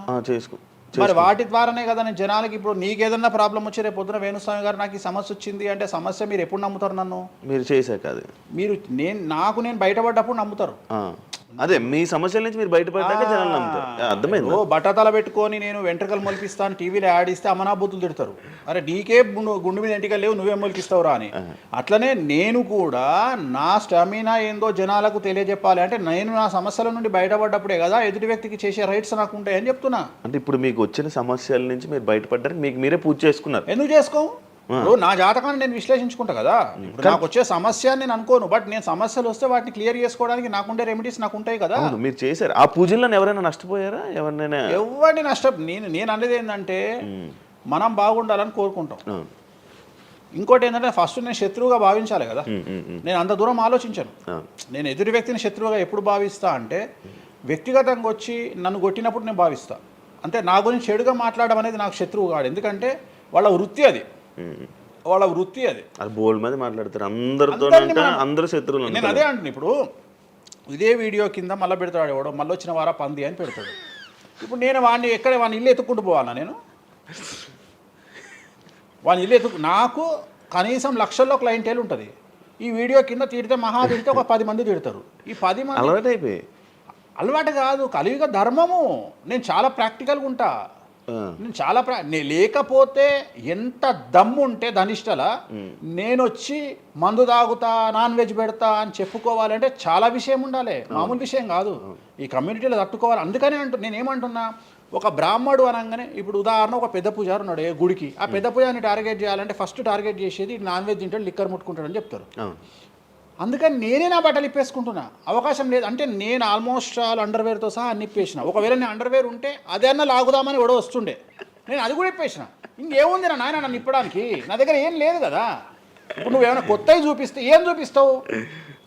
మరి వాటి ద్వారానే కదా నేను జనాలకి. ఇప్పుడు నీకేదన్నా ప్రాబ్లం వచ్చి రేపు పొద్దున వేణుస్వామి గారు నాకు ఈ సమస్య వచ్చింది అంటే సమస్య మీరు ఎప్పుడు నమ్ముతారు? నన్ను మీరు చేశాక అది మీరు నేను బయటపడ్డప్పుడు నమ్ముతారు. అదే మీ సమస్యల నుంచి మీరు బయటపడ్డాక జనాలు నమ్ముతారు. అర్థమైంది. బట్టతల పెట్టుకొని నేను వెంట్రుకలు మొలిపిస్తాను టీవీలో యాడ్ ఇస్తే అమనాబూతులు తిడతారు. అరే నీకే గుండు మీద ఎంటికలు లేవు, నువ్వేం మొలిపిస్తావురా అని. అట్లనే నేను కూడా నా స్టామినా ఏందో జనాలకు తెలియజెప్పాలి అంటే నేను నా సమస్యల నుండి బయటపడ్డప్పుడే కదా ఎదుటి వ్యక్తికి చేసే రైట్స్ నాకు ఉంటాయని చెప్తున్నా. అంటే ఇప్పుడు మీకు వచ్చిన సమస్యల నుంచి మీరు బయటపడ్డానికి మీకు మీరే పూజ చేసుకున్నారు. ఎందుకు చేసుకో? నా జాతకాన్ని నేను విశ్లేషించుకుంటా కదా. ఇప్పుడు నాకు వచ్చే సమస్య నేను అనుకోను, బట్ నేను సమస్యలు వస్తే వాటిని క్లియర్ చేసుకోవడానికి నాకుండే రెమెడీస్ నాకు ఉంటాయి కదా. మీరు చేశారు. ఆ పూజల్లో ఎవరైనా నష్టపోయారా? ఎవరిని నేను అనేది ఏంటంటే మనం బాగుండాలని కోరుకుంటాం. ఇంకోటి ఏంటంటే ఫస్ట్ నేను శత్రువుగా భావించాలి కదా. నేను అంత దూరం ఆలోచించాను. నేను ఎదుటి వ్యక్తిని శత్రువుగా ఎప్పుడు భావిస్తా అంటే వ్యక్తిగతంగా వచ్చి నన్ను కొట్టినప్పుడు నేను భావిస్తా. అంటే నా గురించి చెడుగా మాట్లాడడం అనేది నాకు శత్రువు కాదు, ఎందుకంటే వాళ్ళ వృత్తి అది. బోల్డ్ మంది మాట్లాడతారు, అందరూ శత్రువులు. నేను అదే అంటున్నా. ఇప్పుడు ఇదే వీడియో కింద మళ్ళీ పెడతాడు ఎవడో, మళ్ళీ వచ్చిన వారా పంది అని పెడతాడు. ఇప్పుడు నేను వాడిని వాడిని ఇల్లు ఎత్తుక్కుంటూ పోవాలా నేను? వాడిని ఇల్లు నాకు కనీసం లక్షల్లో క్లయింటేల్ ఉంటుంది. ఈ వీడియో కింద తిడితే తిడితే ఒక 10 మంది తిడతారు. ఈ 10 మంది అలవాటు అయిపోయి అలవాటు కాదు, కలియుగ ధర్మము. నేను చాలా ప్రాక్టికల్గా ఉంటా. నేను చాలా లేకపోతే ఎంత దమ్ము ఉంటే ధనిష్టల నేను వచ్చి మందు తాగుతా, నాన్ వెజ్ పెడతా అని చెప్పుకోవాలంటే చాలా విషయం ఉండాలి, మామూలు విషయం కాదు. ఈ కమ్యూనిటీలో తట్టుకోవాలి. అందుకనే నేనేమంటున్నా, ఒక బ్రాహ్మడు అనగానే ఇప్పుడు ఉదాహరణ ఒక పెద్ద పూజారు ఉన్నాడు ఏ గుడికి, ఆ పెద్ద పూజారిని టార్గెట్ చేయాలంటే ఫస్ట్ టార్గెట్ చేసేది నాన్ వెజ్ తింటాడు, లిక్కర్ ముట్టుకుంటాడు అని చెప్తారు. అందుకని నేనే నా బట్టలు ఇప్పేసుకుంటున్నా, అవకాశం లేదు అంటే నేను ఆల్మోస్ట్ అండర్వేర్తో సహా అన్ని ఇప్పేసిన. ఒకవేళ నేను అండర్వేర్ ఉంటే అదే అన్న లాగుదామని ఎవడో వస్తుండే, నేను అది కూడా ఇప్పేసిన. ఇంకేముంది నా నాయన నన్ను ఇప్పడానికి, నా దగ్గర ఏం లేదు కదా. ఇప్పుడు నువ్వేమైనా కొత్తవి చూపిస్తే ఏం చూపిస్తావు,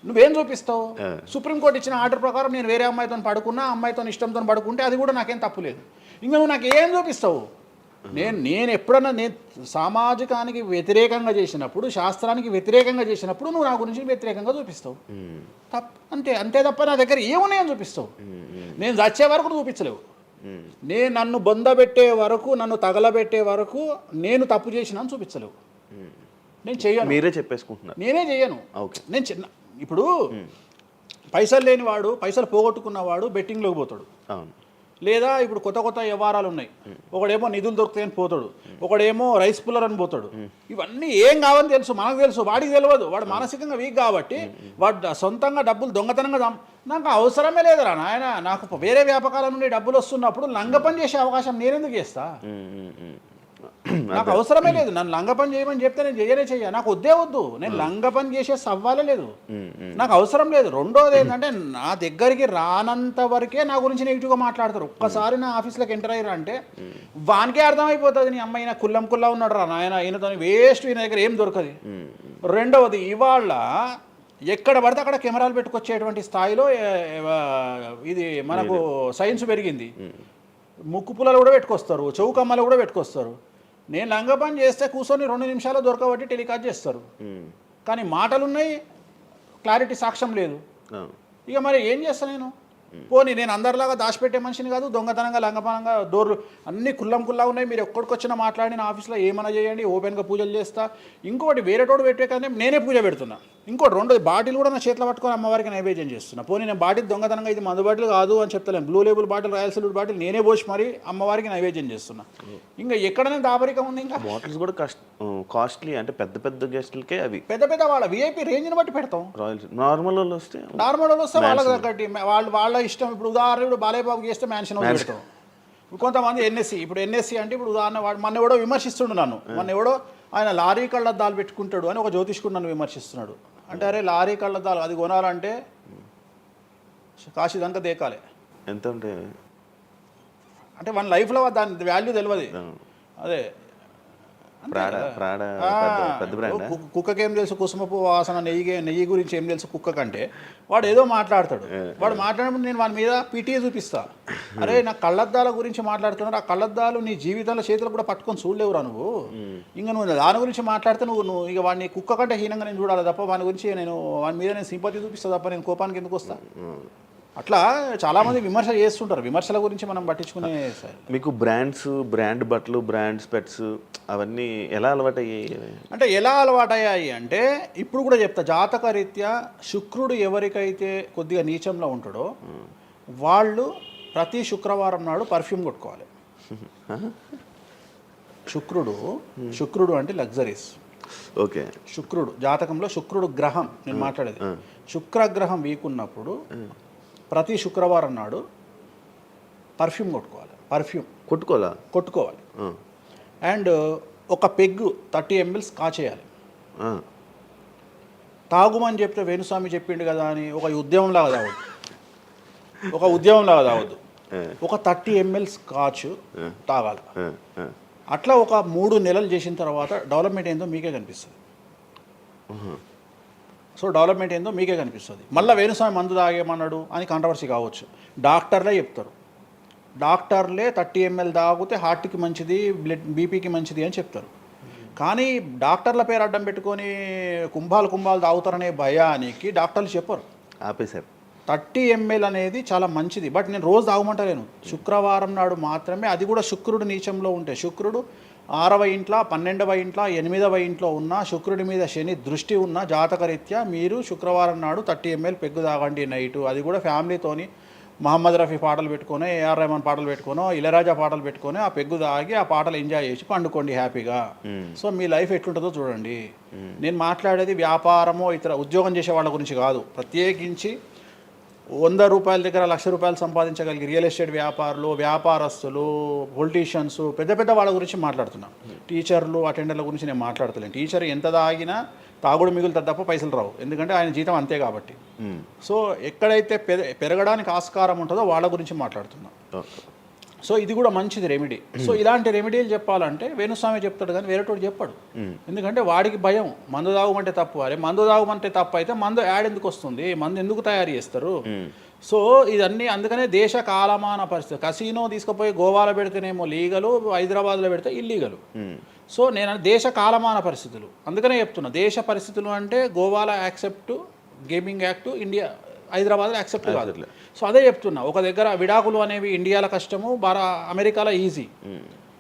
నువ్వేం చూపిస్తావు? సుప్రీంకోర్టు ఇచ్చిన ఆర్డర్ ప్రకారం నేను వేరే అమ్మాయితో పడుకున్నా, అమ్మాయితో ఇష్టంతో పడుకుంటే అది కూడా నాకేం తప్పులేదు. ఇంకా నువ్వు నాకు ఏం చూపిస్తావు? నేను ఎప్పుడన్నా నేను సామాజికానికి వ్యతిరేకంగా చేసినప్పుడు, శాస్త్రానికి వ్యతిరేకంగా చేసినప్పుడు నువ్వు నా గురించి వ్యతిరేకంగా చూపిస్తావు. అంతే తప్ప నా దగ్గర ఏమున్నాయని చూపిస్తావు. నేను చచ్చే వరకు చూపించలేవు. నేను నన్ను బొందబెట్టే వరకు, నన్ను తగలబెట్టే వరకు నేను తప్పు చేసినా అని చూపించలేవు. నేను చెయ్యను. మీరే చెప్పేసుకుంటున్నారు. నేనే చెయ్యను. నేను ఇప్పుడు పైసలు లేనివాడు, పైసలు పోగొట్టుకున్నవాడు బెట్టింగ్లోకి పోతాడు. లేదా ఇప్పుడు కొత్త వ్యవహారాలు ఉన్నాయి, ఒకడేమో నిధులు దొరుకుతాయని పోతాడు, ఒకడేమో రైస్ పుల్లర్ అని పోతాడు. ఇవన్నీ ఏం కావని తెలుసు, మనకు తెలుసు, వాడికి తెలియదు. వాడు మానసికంగా వీక్ కాబట్టి వాడు సొంతంగా డబ్బులు దొంగతనంగా నాకు అవసరమే లేదురా నాయన. నాకు వేరే వ్యాపకాల నుండి డబ్బులు వస్తున్నప్పుడు లంగ పని చేసే అవకాశం నేనెందుకు చేస్తా? నాకు అవసరమే లేదు. నన్ను లంగ పని చేయమని చెప్తే నేను చెయ్య, నాకు వద్దు. నేను లంగ పని చేసే సవ్వాలే లేదు, నాకు అవసరం లేదు. రెండోది ఏంటంటే నా దగ్గరికి రానంత వరకే నా గురించి నెగిటివ్గా మాట్లాడతారు. ఒక్కసారి నా ఆఫీస్లోకి ఎంటర్ అయ్యారు అంటే వానికే అర్థమైపోతుంది, నీ అమ్మాయి నా కుల్లా ఉన్నాడు రా నాయన, ఈయనతో వేస్ట్, ఈయన దగ్గర ఏం దొరకదు. రెండవది, ఇవాళ ఎక్కడ పడితే అక్కడ కెమెరాలు పెట్టుకొచ్చేటువంటి స్థాయిలో ఇది మనకు సైన్స్ పెరిగింది. ముక్కు పుల్లలు కూడా పెట్టుకొస్తారు, చౌకమ్మలు కూడా పెట్టుకొస్తారు. నేను లంగ పని చేస్తే కూర్చొని 2 నిమిషాలు దొరకబట్టి టెలికాస్ట్ చేస్తారు. కానీ మాటలున్నాయి, క్లారిటీ సాక్ష్యం లేదు. ఇక మరి ఏం చేస్తాను నేను? పోనీ నేను అందరిలాగా దాచిపెట్టే మనిషిని కాదు, దొంగతనంగా లంగపనంగా డోర్లు అన్నీ కుల్లా ఉన్నాయి. మీరు ఎక్కడికొచ్చినా మాట్లాడి నా ఆఫీస్లో ఏమైనా చేయండి, ఓపెన్గా పూజలు చేస్తా. ఇంకోటి వేరేటోడు పెట్టే కానీ నేనే పూజ పెడుతున్నా. ఇంకోటి రెండోది, బాటిల్ కూడా నా చేతిలో పట్టుకొని అమ్మవారికి నైవేద్యం చేస్తున్నా. పోనీ నేను బాటిల్ దొంగతనంగా ఇది మందు బాటిల్ కాదు అని చెప్తలేను, blue label bottle, royal salute bottle నేనే పోసి మరి అమ్మవారికి నైవేద్యం చేస్తున్నా. ఇంకా ఎక్కడనే దాపరికం ఉంది. ఇంకా బాటిల్స్ కూడా కాస్ట్లీ, అంటే పెద్ద గెస్టులకే అవి పెద్ద వాళ్ళ విఐపి రేంజ్ని బట్టి పెడతాం. నార్మల్ వాళ్ళు వస్తే వాళ్ళకి తగ్గట్టి వాళ్ళ ఇష్టం. ఇప్పుడు ఉదాహరణ బాలయ్య బాబుకి చేస్తే మ్యాన్షన్ పెడతాం. కొంతమంది ఎన్ఎస్సి అంటే ఇప్పుడు ఉదాహరణ మొన్న ఎవడో విమర్శిస్తుండు నన్ను. మొన్న ఎవడో ఆయన లారీ కళ్ళద్దాలు పెట్టుకుంటాడు అని ఒక జ్యోతిష్కుడు నన్ను విమర్శిస్తున్నాడు. అంటే అరే లారీ కళ్ళద్దాలు అది కొనాలంటే కాశీదంతా దేకాలి. ఎంత ఉంటే అంటే మన లైఫ్లో దాని వాల్యూ తెలియదు. అదే కుక్కకి ఏం తెలుసు కుసుమపు వాసన, నెయ్యి గురించి ఏం తెలుసు కుక్క కంటే. వాడు ఏదో మాట్లాడతాడు, వాడు మాట్లాడినప్పుడు నేను వాడి మీద పీటీ చూపిస్తా. అరే నా కళ్ళద్దాల గురించి మాట్లాడుతున్నాడు, ఆ కళ్ళద్దాలు నీ జీవితంలో చేతులు కూడా పట్టుకొని చూడలేవురా నువ్వు. ఇంకా నువ్వు దాని గురించి మాట్లాడితే నువ్వు ఇక వాడిని కుక్క కంటే హీనంగా నేను చూడాలి తప్ప వాని గురించి వాని మీద నేను సింపతి చూపిస్తా తప్ప నేను కోపానికి ఎందుకు వస్తా? అట్లా చాలామంది విమర్శ చేస్తుంటారు. విమర్శల గురించి మనం పట్టించుకునే. మీకు బ్రాండ్ బట్టలు, బ్రాండ్ స్పెట్స్ అవన్నీ ఎలా అలవాటయ్యాయి? అంటే ఎలా అలవాటయ్యాయి అంటే ఇప్పుడు కూడా చెప్తా, జాతక రీత్యా శుక్రుడు ఎవరికైతే కొద్దిగా నీచంలో ఉంటాడో వాళ్ళు ప్రతి శుక్రవారం నాడు పర్ఫ్యూమ్ కొట్టుకోవాలి. శుక్రుడు అంటే లగ్జరీస్. ఓకే, శుక్రుడు జాతకంలో శుక్రుడు గ్రహం నేను మాట్లాడేది. శుక్రగ్రహం వీక్ ఉన్నప్పుడు ప్రతి శుక్రవారం నాడు పర్ఫ్యూమ్ కొట్టుకోవాలి. అండ్ ఒక పెగ్గు 30 ml కాచేయాలి. తాగుమని చెప్తే వేణుస్వామి చెప్పిండు కదా అని ఒక ఉద్యమంలాగా తాగొద్దు. ఒక 30 ml స్కాచ్ తాగాలి. అట్లా ఒక 3 నెలలు చేసిన తర్వాత డెవలప్మెంట్ ఏందో మీకే కనిపిస్తుంది. డెవలప్మెంట్ ఏందో మీకే కనిపిస్తుంది. మళ్ళీ వేణుస్వామి మందు తాగేమన్నాడు అని కాంట్రవర్సీ కావచ్చు. డాక్టర్లే చెప్తారు, డాక్టర్లే 30 ml తాగితే హార్ట్కి మంచిది, బీపీకి మంచిది అని చెప్తారు. కానీ డాక్టర్ల పేరు అడ్డం పెట్టుకొని కుంభాలు తాగుతారనే భయానికి డాక్టర్లు చెప్పరు. ఆపేశారు. 30 ml అనేది చాలా మంచిది. బట్ నేను రోజు తాగమంటలేను. శుక్రవారం నాడు మాత్రమే, అది కూడా శుక్రుడు నీచంలో ఉంటే, శుక్రుడు 6వ ఇంట్లో, 12వ ఇంట్లో, 8వ ఇంట్లో ఉన్న, శుక్రుడి మీద శని దృష్టి ఉన్న జాతకరీత్యా మీరు శుక్రవారం నాడు 30 ml పెగ్గు తాగండి నైటు. అది కూడా ఫ్యామిలీతోని మహమ్మద్ రఫీ పాటలు పెట్టుకొని, ఏఆర్ రెహమాన్ పాటలు పెట్టుకోనో, ఇళయరాజా పాటలు పెట్టుకొని ఆ పెగ్గు తాగి ఆ పాటలు ఎంజాయ్ చేసి పండుకోండి హ్యాపీగా. సో మీ లైఫ్ ఎట్లుంటుందో చూడండి. నేను మాట్లాడేది వ్యాపారమో ఇతర ఉద్యోగం చేసే వాళ్ళ గురించి కాదు. ప్రత్యేకించి 100 రూపాయల దగ్గర 1,00,000 రూపాయలు సంపాదించగలిగి రియల్ ఎస్టేట్ వ్యాపారులు, వ్యాపారస్తులు, పొలిటీషియన్స్, పెద్ద పెద్ద వాళ్ళ గురించి మాట్లాడుతున్నాను. టీచర్లు, అటెండర్ల గురించి నేను మాట్లాడతలేను. టీచర్ ఎంత తాగినా తాగుడు మిగులుతుంది తప్ప పైసలు రావు, ఎందుకంటే ఆయన జీతం అంతే కాబట్టి. సో ఎక్కడైతే పెరగడానికి ఆస్కారం ఉంటుందో వాళ్ళ గురించి మాట్లాడుతున్నాం. సో ఇది కూడా మంచిది రెమెడీ. సో ఇలాంటి రెమెడీలు చెప్పాలంటే వేణుస్వామి చెప్తాడు కానీ వేరేటోడు చెప్పాడు. ఎందుకంటే వాడికి భయం, మందు తాగమంటే తప్పు. అరే మందు తాగమంటే తప్పు అయితే మందు యాడ్ ఎందుకు వస్తుంది, మందు ఎందుకు తయారు చేస్తారు? సో ఇదన్నీ అందుకనే దేశ కాలమాన పరిస్థితి. కసినో తీసుకుపోయి గోవాలో పెడితేనేమో లీగలు, హైదరాబాద్లో పెడితే ఇల్లీగలు. సో నేను దేశ కాలమాన పరిస్థితులు అందుకనే చెప్తున్నా. దేశ పరిస్థితులు అంటే గోవాలో యాక్సెప్ట్ గేమింగ్ యాక్ట్, ఇండియా హైదరాబాద్లో యాక్సెప్ట్ కాదు. సో అదే చెప్తున్నా. ఒక దగ్గర విడాకులు అనేవి ఇండియాలో కష్టము, అమెరికాలో ఈజీ.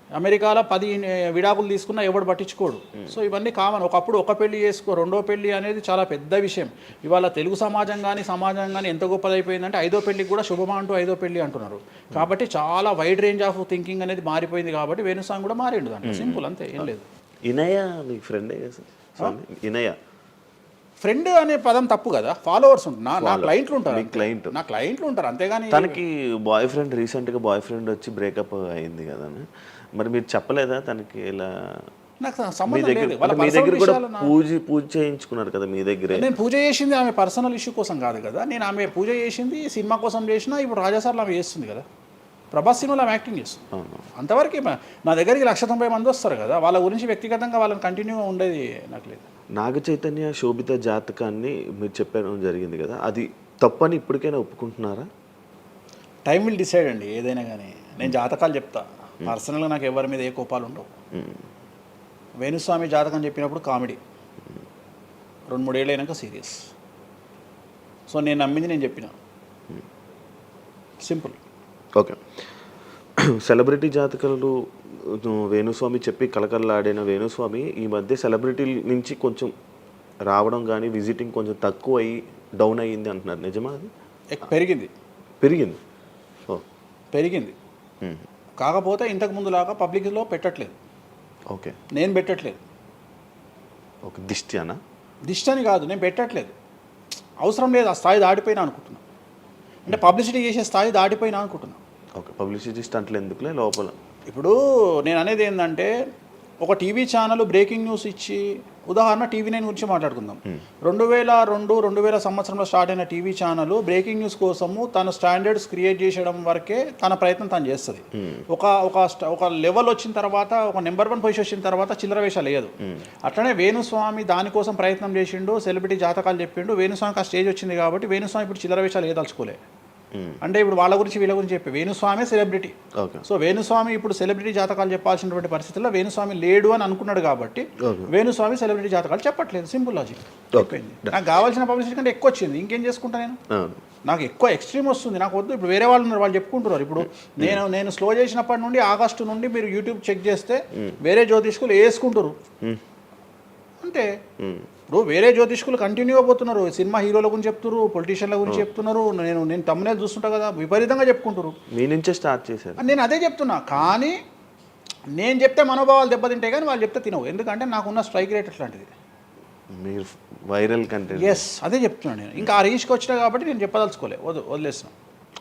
అమెరికాలో 10 విడాకులు తీసుకున్నా ఎవడు పట్టించుకోడు. సో ఇవన్నీ కామన్. ఒకప్పుడు ఒక పెళ్లి చేసుకో, రెండో పెళ్లి అనేది చాలా పెద్ద విషయం. ఇవాళ తెలుగు సమాజం కానీ ఎంత గొప్పదైపోయిందంటే 5వ పెళ్లికి కూడా శుభమా అంటూ 5వ పెళ్లి అంటున్నారు. కాబట్టి చాలా వైడ్ రేంజ్ ఆఫ్ థింకింగ్ అనేది మారిపోయింది. కాబట్టి వేణుస్వామి కూడా మారిండు దాంట్లో. సింపుల్, అంతే, ఏం లేదు. ఇనయ మీ ఫ్రెండే సార్? ఇనయ ఫ్రెండ్ అనే పదం తప్పు కదా. ఫాలోవర్స్ ఉంటున్నా, నా క్లయింట్లు ఉంటారు, నా క్లయింట్లు ఉంటారు, అంతేగాని. తనకి బాయ్ ఫ్రెండ్ రీసెంట్గా బాయ్ ఫ్రెండ్ వచ్చి బ్రేకప్ అయింది కదా, మరి మీరు చెప్పలేదా తనకి? ఇలా నాకు సంబంధం లేదు. మీ దగ్గర కూడా పూజ చేయించుకున్నారు కదా మీ దగ్గర. నేను పూజ చేసింది ఆమె పర్సనల్ ఇష్యూ కోసం కాదు కదా. నేను ఆమె పూజ చేసింది సినిమా కోసం చేసినా. ఇప్పుడు రాజాసార్లు ఆమె చేస్తుంది కదా, ప్రభాస్ సినిమాలో ఆమె యాక్టింగ్ చేస్తుంది. అంతవరకు నా దగ్గరికి 190 మంది వస్తారు కదా, వాళ్ళ గురించి వ్యక్తిగతంగా వాళ్ళని కంటిన్యూగా ఉండేది నాకు లేదు. నాగ చైతన్య శోభిత జాతకాన్ని మీరు చెప్పడం జరిగింది కదా, అది తప్పని ఇప్పటికైనా ఒప్పుకుంటున్నారా? టైం విల్ డిసైడ్ అండి ఏదైనా కానీ. నేను జాతకాలు చెప్తా, పర్సనల్గా నాకు ఎవరి మీద ఏ కోపాలు ఉండవు. వేణుస్వామి జాతకం చెప్పినప్పుడు కామెడీ, 2-3 ఏళ్ళు అయినాక సీరియస్. సో నేను నమ్మింది నేను చెప్పిన, సింపుల్. ఓకే. సెలబ్రిటీ జాతకాలు వేణుస్వామి చెప్పి కలకల్లాడిన వేణుస్వామి ఈ మధ్య సెలబ్రిటీల నుంచి కొంచెం రావడం కానీ విజిటింగ్ కొంచెం తక్కువ అయ్యి డౌన్ అయ్యింది అంటున్నారు, నిజమా అది? పెరిగింది. పెరిగింది కాకపోతే ఇంతకు ముందులాగా పబ్లిక్లో పెట్టట్లేదు. ఓకే, నేను పెట్టట్లేదు. ఓకే, దిష్టి అని కాదు, నేను పెట్టట్లేదు. అవసరం లేదు, ఆ స్థాయి దాటిపోయినా అనుకుంటున్నా. అంటే పబ్లిసిటీ చేసే స్థాయి దాటిపోయినా అనుకుంటున్నా. ఓకే, పబ్లిసిటీ స్టంట్లు ఎందుకులే లోపల. ఇప్పుడు నేను అనేది ఏంటంటే, ఒక టీవీ ఛానల్ బ్రేకింగ్ న్యూస్ ఇచ్చి, ఉదాహరణ TV9 గురించి మాట్లాడుకుందాం. 2002-2000 సంవత్సరంలో స్టార్ట్ అయిన టీవీ ఛానల్ బ్రేకింగ్ న్యూస్ కోసము తన స్టాండర్డ్స్ క్రియేట్ చేయడం వరకే తన ప్రయత్నం తను చేస్తుంది. ఒక లెవెల్ వచ్చిన తర్వాత, ఒక నెంబర్ 1 పొజిషన్ వచ్చిన తర్వాత చిల్లర వేషాలు వేయదు. అట్లనే వేణుస్వామి దానికోసం ప్రయత్నం చేసిండు, సెలబ్రిటీ జాతకాలు చెప్పిండు. వేణుస్వామికి ఆ స్టేజ్ వచ్చింది కాబట్టి వేణుస్వామి ఇప్పుడు చిల్లర వేషాలు వేయదలుచుకోలే. అంటే ఇప్పుడు వాళ్ళ గురించి వీళ్ళ గురించి చెప్పి వేణుస్వామి సెలబ్రిటీ. సో వేణుస్వామి ఇప్పుడు సెలబ్రిటీ జాతకాలు చెప్పాల్సినటువంటి పరిస్థితుల్లో వేణుస్వామి లేడు అని అనుకున్నాడు కాబట్టి వేణుస్వామి సెలబ్రిటీ జాతకాలు చెప్పట్లేదు. Simple logic. నాకు కావాల్సిన పబ్లిసిటీ కంటే ఎక్కువ వచ్చింది, ఇంకేం చేసుకుంటా నేను? నాకు ఎక్కువ ఎక్స్ట్రీమ్ వస్తుంది, నాకు వద్దు. ఇప్పుడు వేరే వాళ్ళు ఉన్నారు, వాళ్ళు చెప్పుకుంటున్నారు. ఇప్పుడు నేను స్లో చేసినప్పటి నుండి ఆగస్టు నుండి మీరు యూట్యూబ్ చెక్ చేస్తే వేరే జ్యోతిష్కులు వేసుకుంటారు అంతే. ఇప్పుడు వేరే జ్యోతిష్కులు కంటిన్యూగా పోతున్నారు, సినిమా హీరోల గురించి చెప్తున్నారు, పొలిటీషియన్ల గురించి చెప్తున్నారు. నేను తమ్మునేలు చూస్తుంటా కదా, విపరీతంగా చెప్పుకుంటారు. మీ నుంచే స్టార్ట్ చేశారు. నేను అదే చెప్తున్నా. కానీ నేను చెప్తే మనోభావాలు దెబ్బతింటాయి, కానీ వాళ్ళు చెప్తే తినవు. ఎందుకంటే నాకున్న స్ట్రైక్ రేట్ అట్లాంటిది. మీరు వైరల్ కంటెంట్. ఎస్, అదే చెప్తున్నాను నేను. ఇంకా ఆ రేంజ్కి వచ్చినా కాబట్టి నేను చెప్పదలుచుకోలే, వదిలేసిన.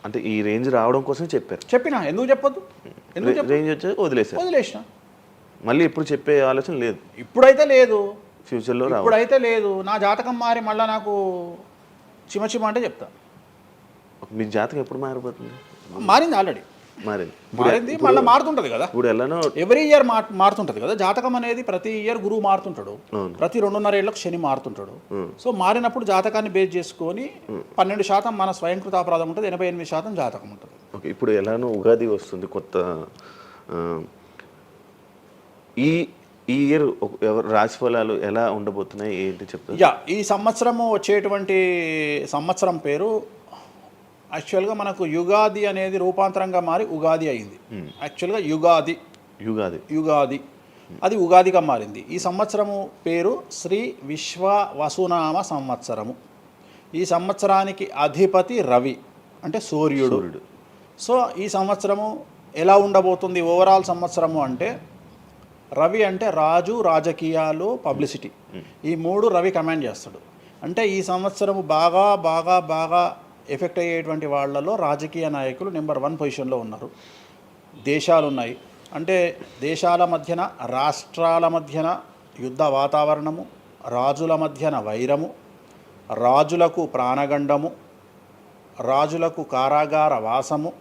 అంటే ఈ రేంజ్ రావడం కోసం చెప్పినా. ఎందుకు చెప్పొద్దు? రేంజ్ వచ్చి వదిలేసిన. మళ్ళీ ఎప్పుడు చెప్పే ఆలోచన లేదు? ఇప్పుడైతే లేదు, ఫ్యూచర్లో ఇప్పుడైతే లేదు. నా జాతకం మారి మళ్ళీ నాకు చిమ అంటే చెప్తా. మీ జాతకం ఎప్పుడు మారిపోతుంది? మారింది, ఆల్రెడీ మారింది, మళ్ళీ మారుతుంటుంది కదా. ఇప్పుడు ఎలానో ఎవ్రీ ఇయర్ మారుతుంటుంది కదా జాతకం అనేది. ప్రతి ఇయర్ గురువు మారుతుంటాడు, ప్రతి 2.5 ఏళ్ళకు శని మారుతుంటాడు. సో మారినప్పుడు జాతకాన్ని బేస్ చేసుకొని 12% మన స్వయంకృత అపరాధం ఉంటుంది, 88% జాతకం ఉంటుంది. ఓకే, ఇప్పుడు ఎలానో ఉగాది వస్తుంది, కొత్త ఈ ఇయర్ రాశి ఫలాలు ఎలా ఉండబోతున్నాయి ఏంటి చెప్తారు? ఈ సంవత్సరము వచ్చేటువంటి సంవత్సరం పేరు యాక్చువల్గా మనకు యుగాది అనేది రూపాంతరంగా మారి ఉగాది అయింది. యాక్చువల్గా యుగాది యుగాది యుగాది అది ఉగాదిగా మారింది. ఈ సంవత్సరము పేరు శ్రీ విశ్వ వసునామ సంవత్సరము. ఈ సంవత్సరానికి అధిపతి రవి అంటే సూర్యుడు. సో ఈ సంవత్సరము ఎలా ఉండబోతుంది ఓవరాల్ సంవత్సరము అంటే, రవి అంటే రాజు, రాజకీయాలు, పబ్లిసిటీ, ఈ మూడు రవి కమాండ్ చేస్తాడు. అంటే ఈ సంవత్సరము బాగా బాగా బాగా ఎఫెక్ట్ అయ్యేటువంటి వాళ్ళలో రాజకీయ నాయకులు నెంబర్ 1 పొజిషన్లో ఉన్నారు. దేశాలు ఉన్నాయి, అంటే దేశాల మధ్యన, రాష్ట్రాల మధ్యన యుద్ధ వాతావరణము, రాజుల మధ్యన వైరము, రాజులకు ప్రాణగండము, రాజులకు కారాగార వాసము,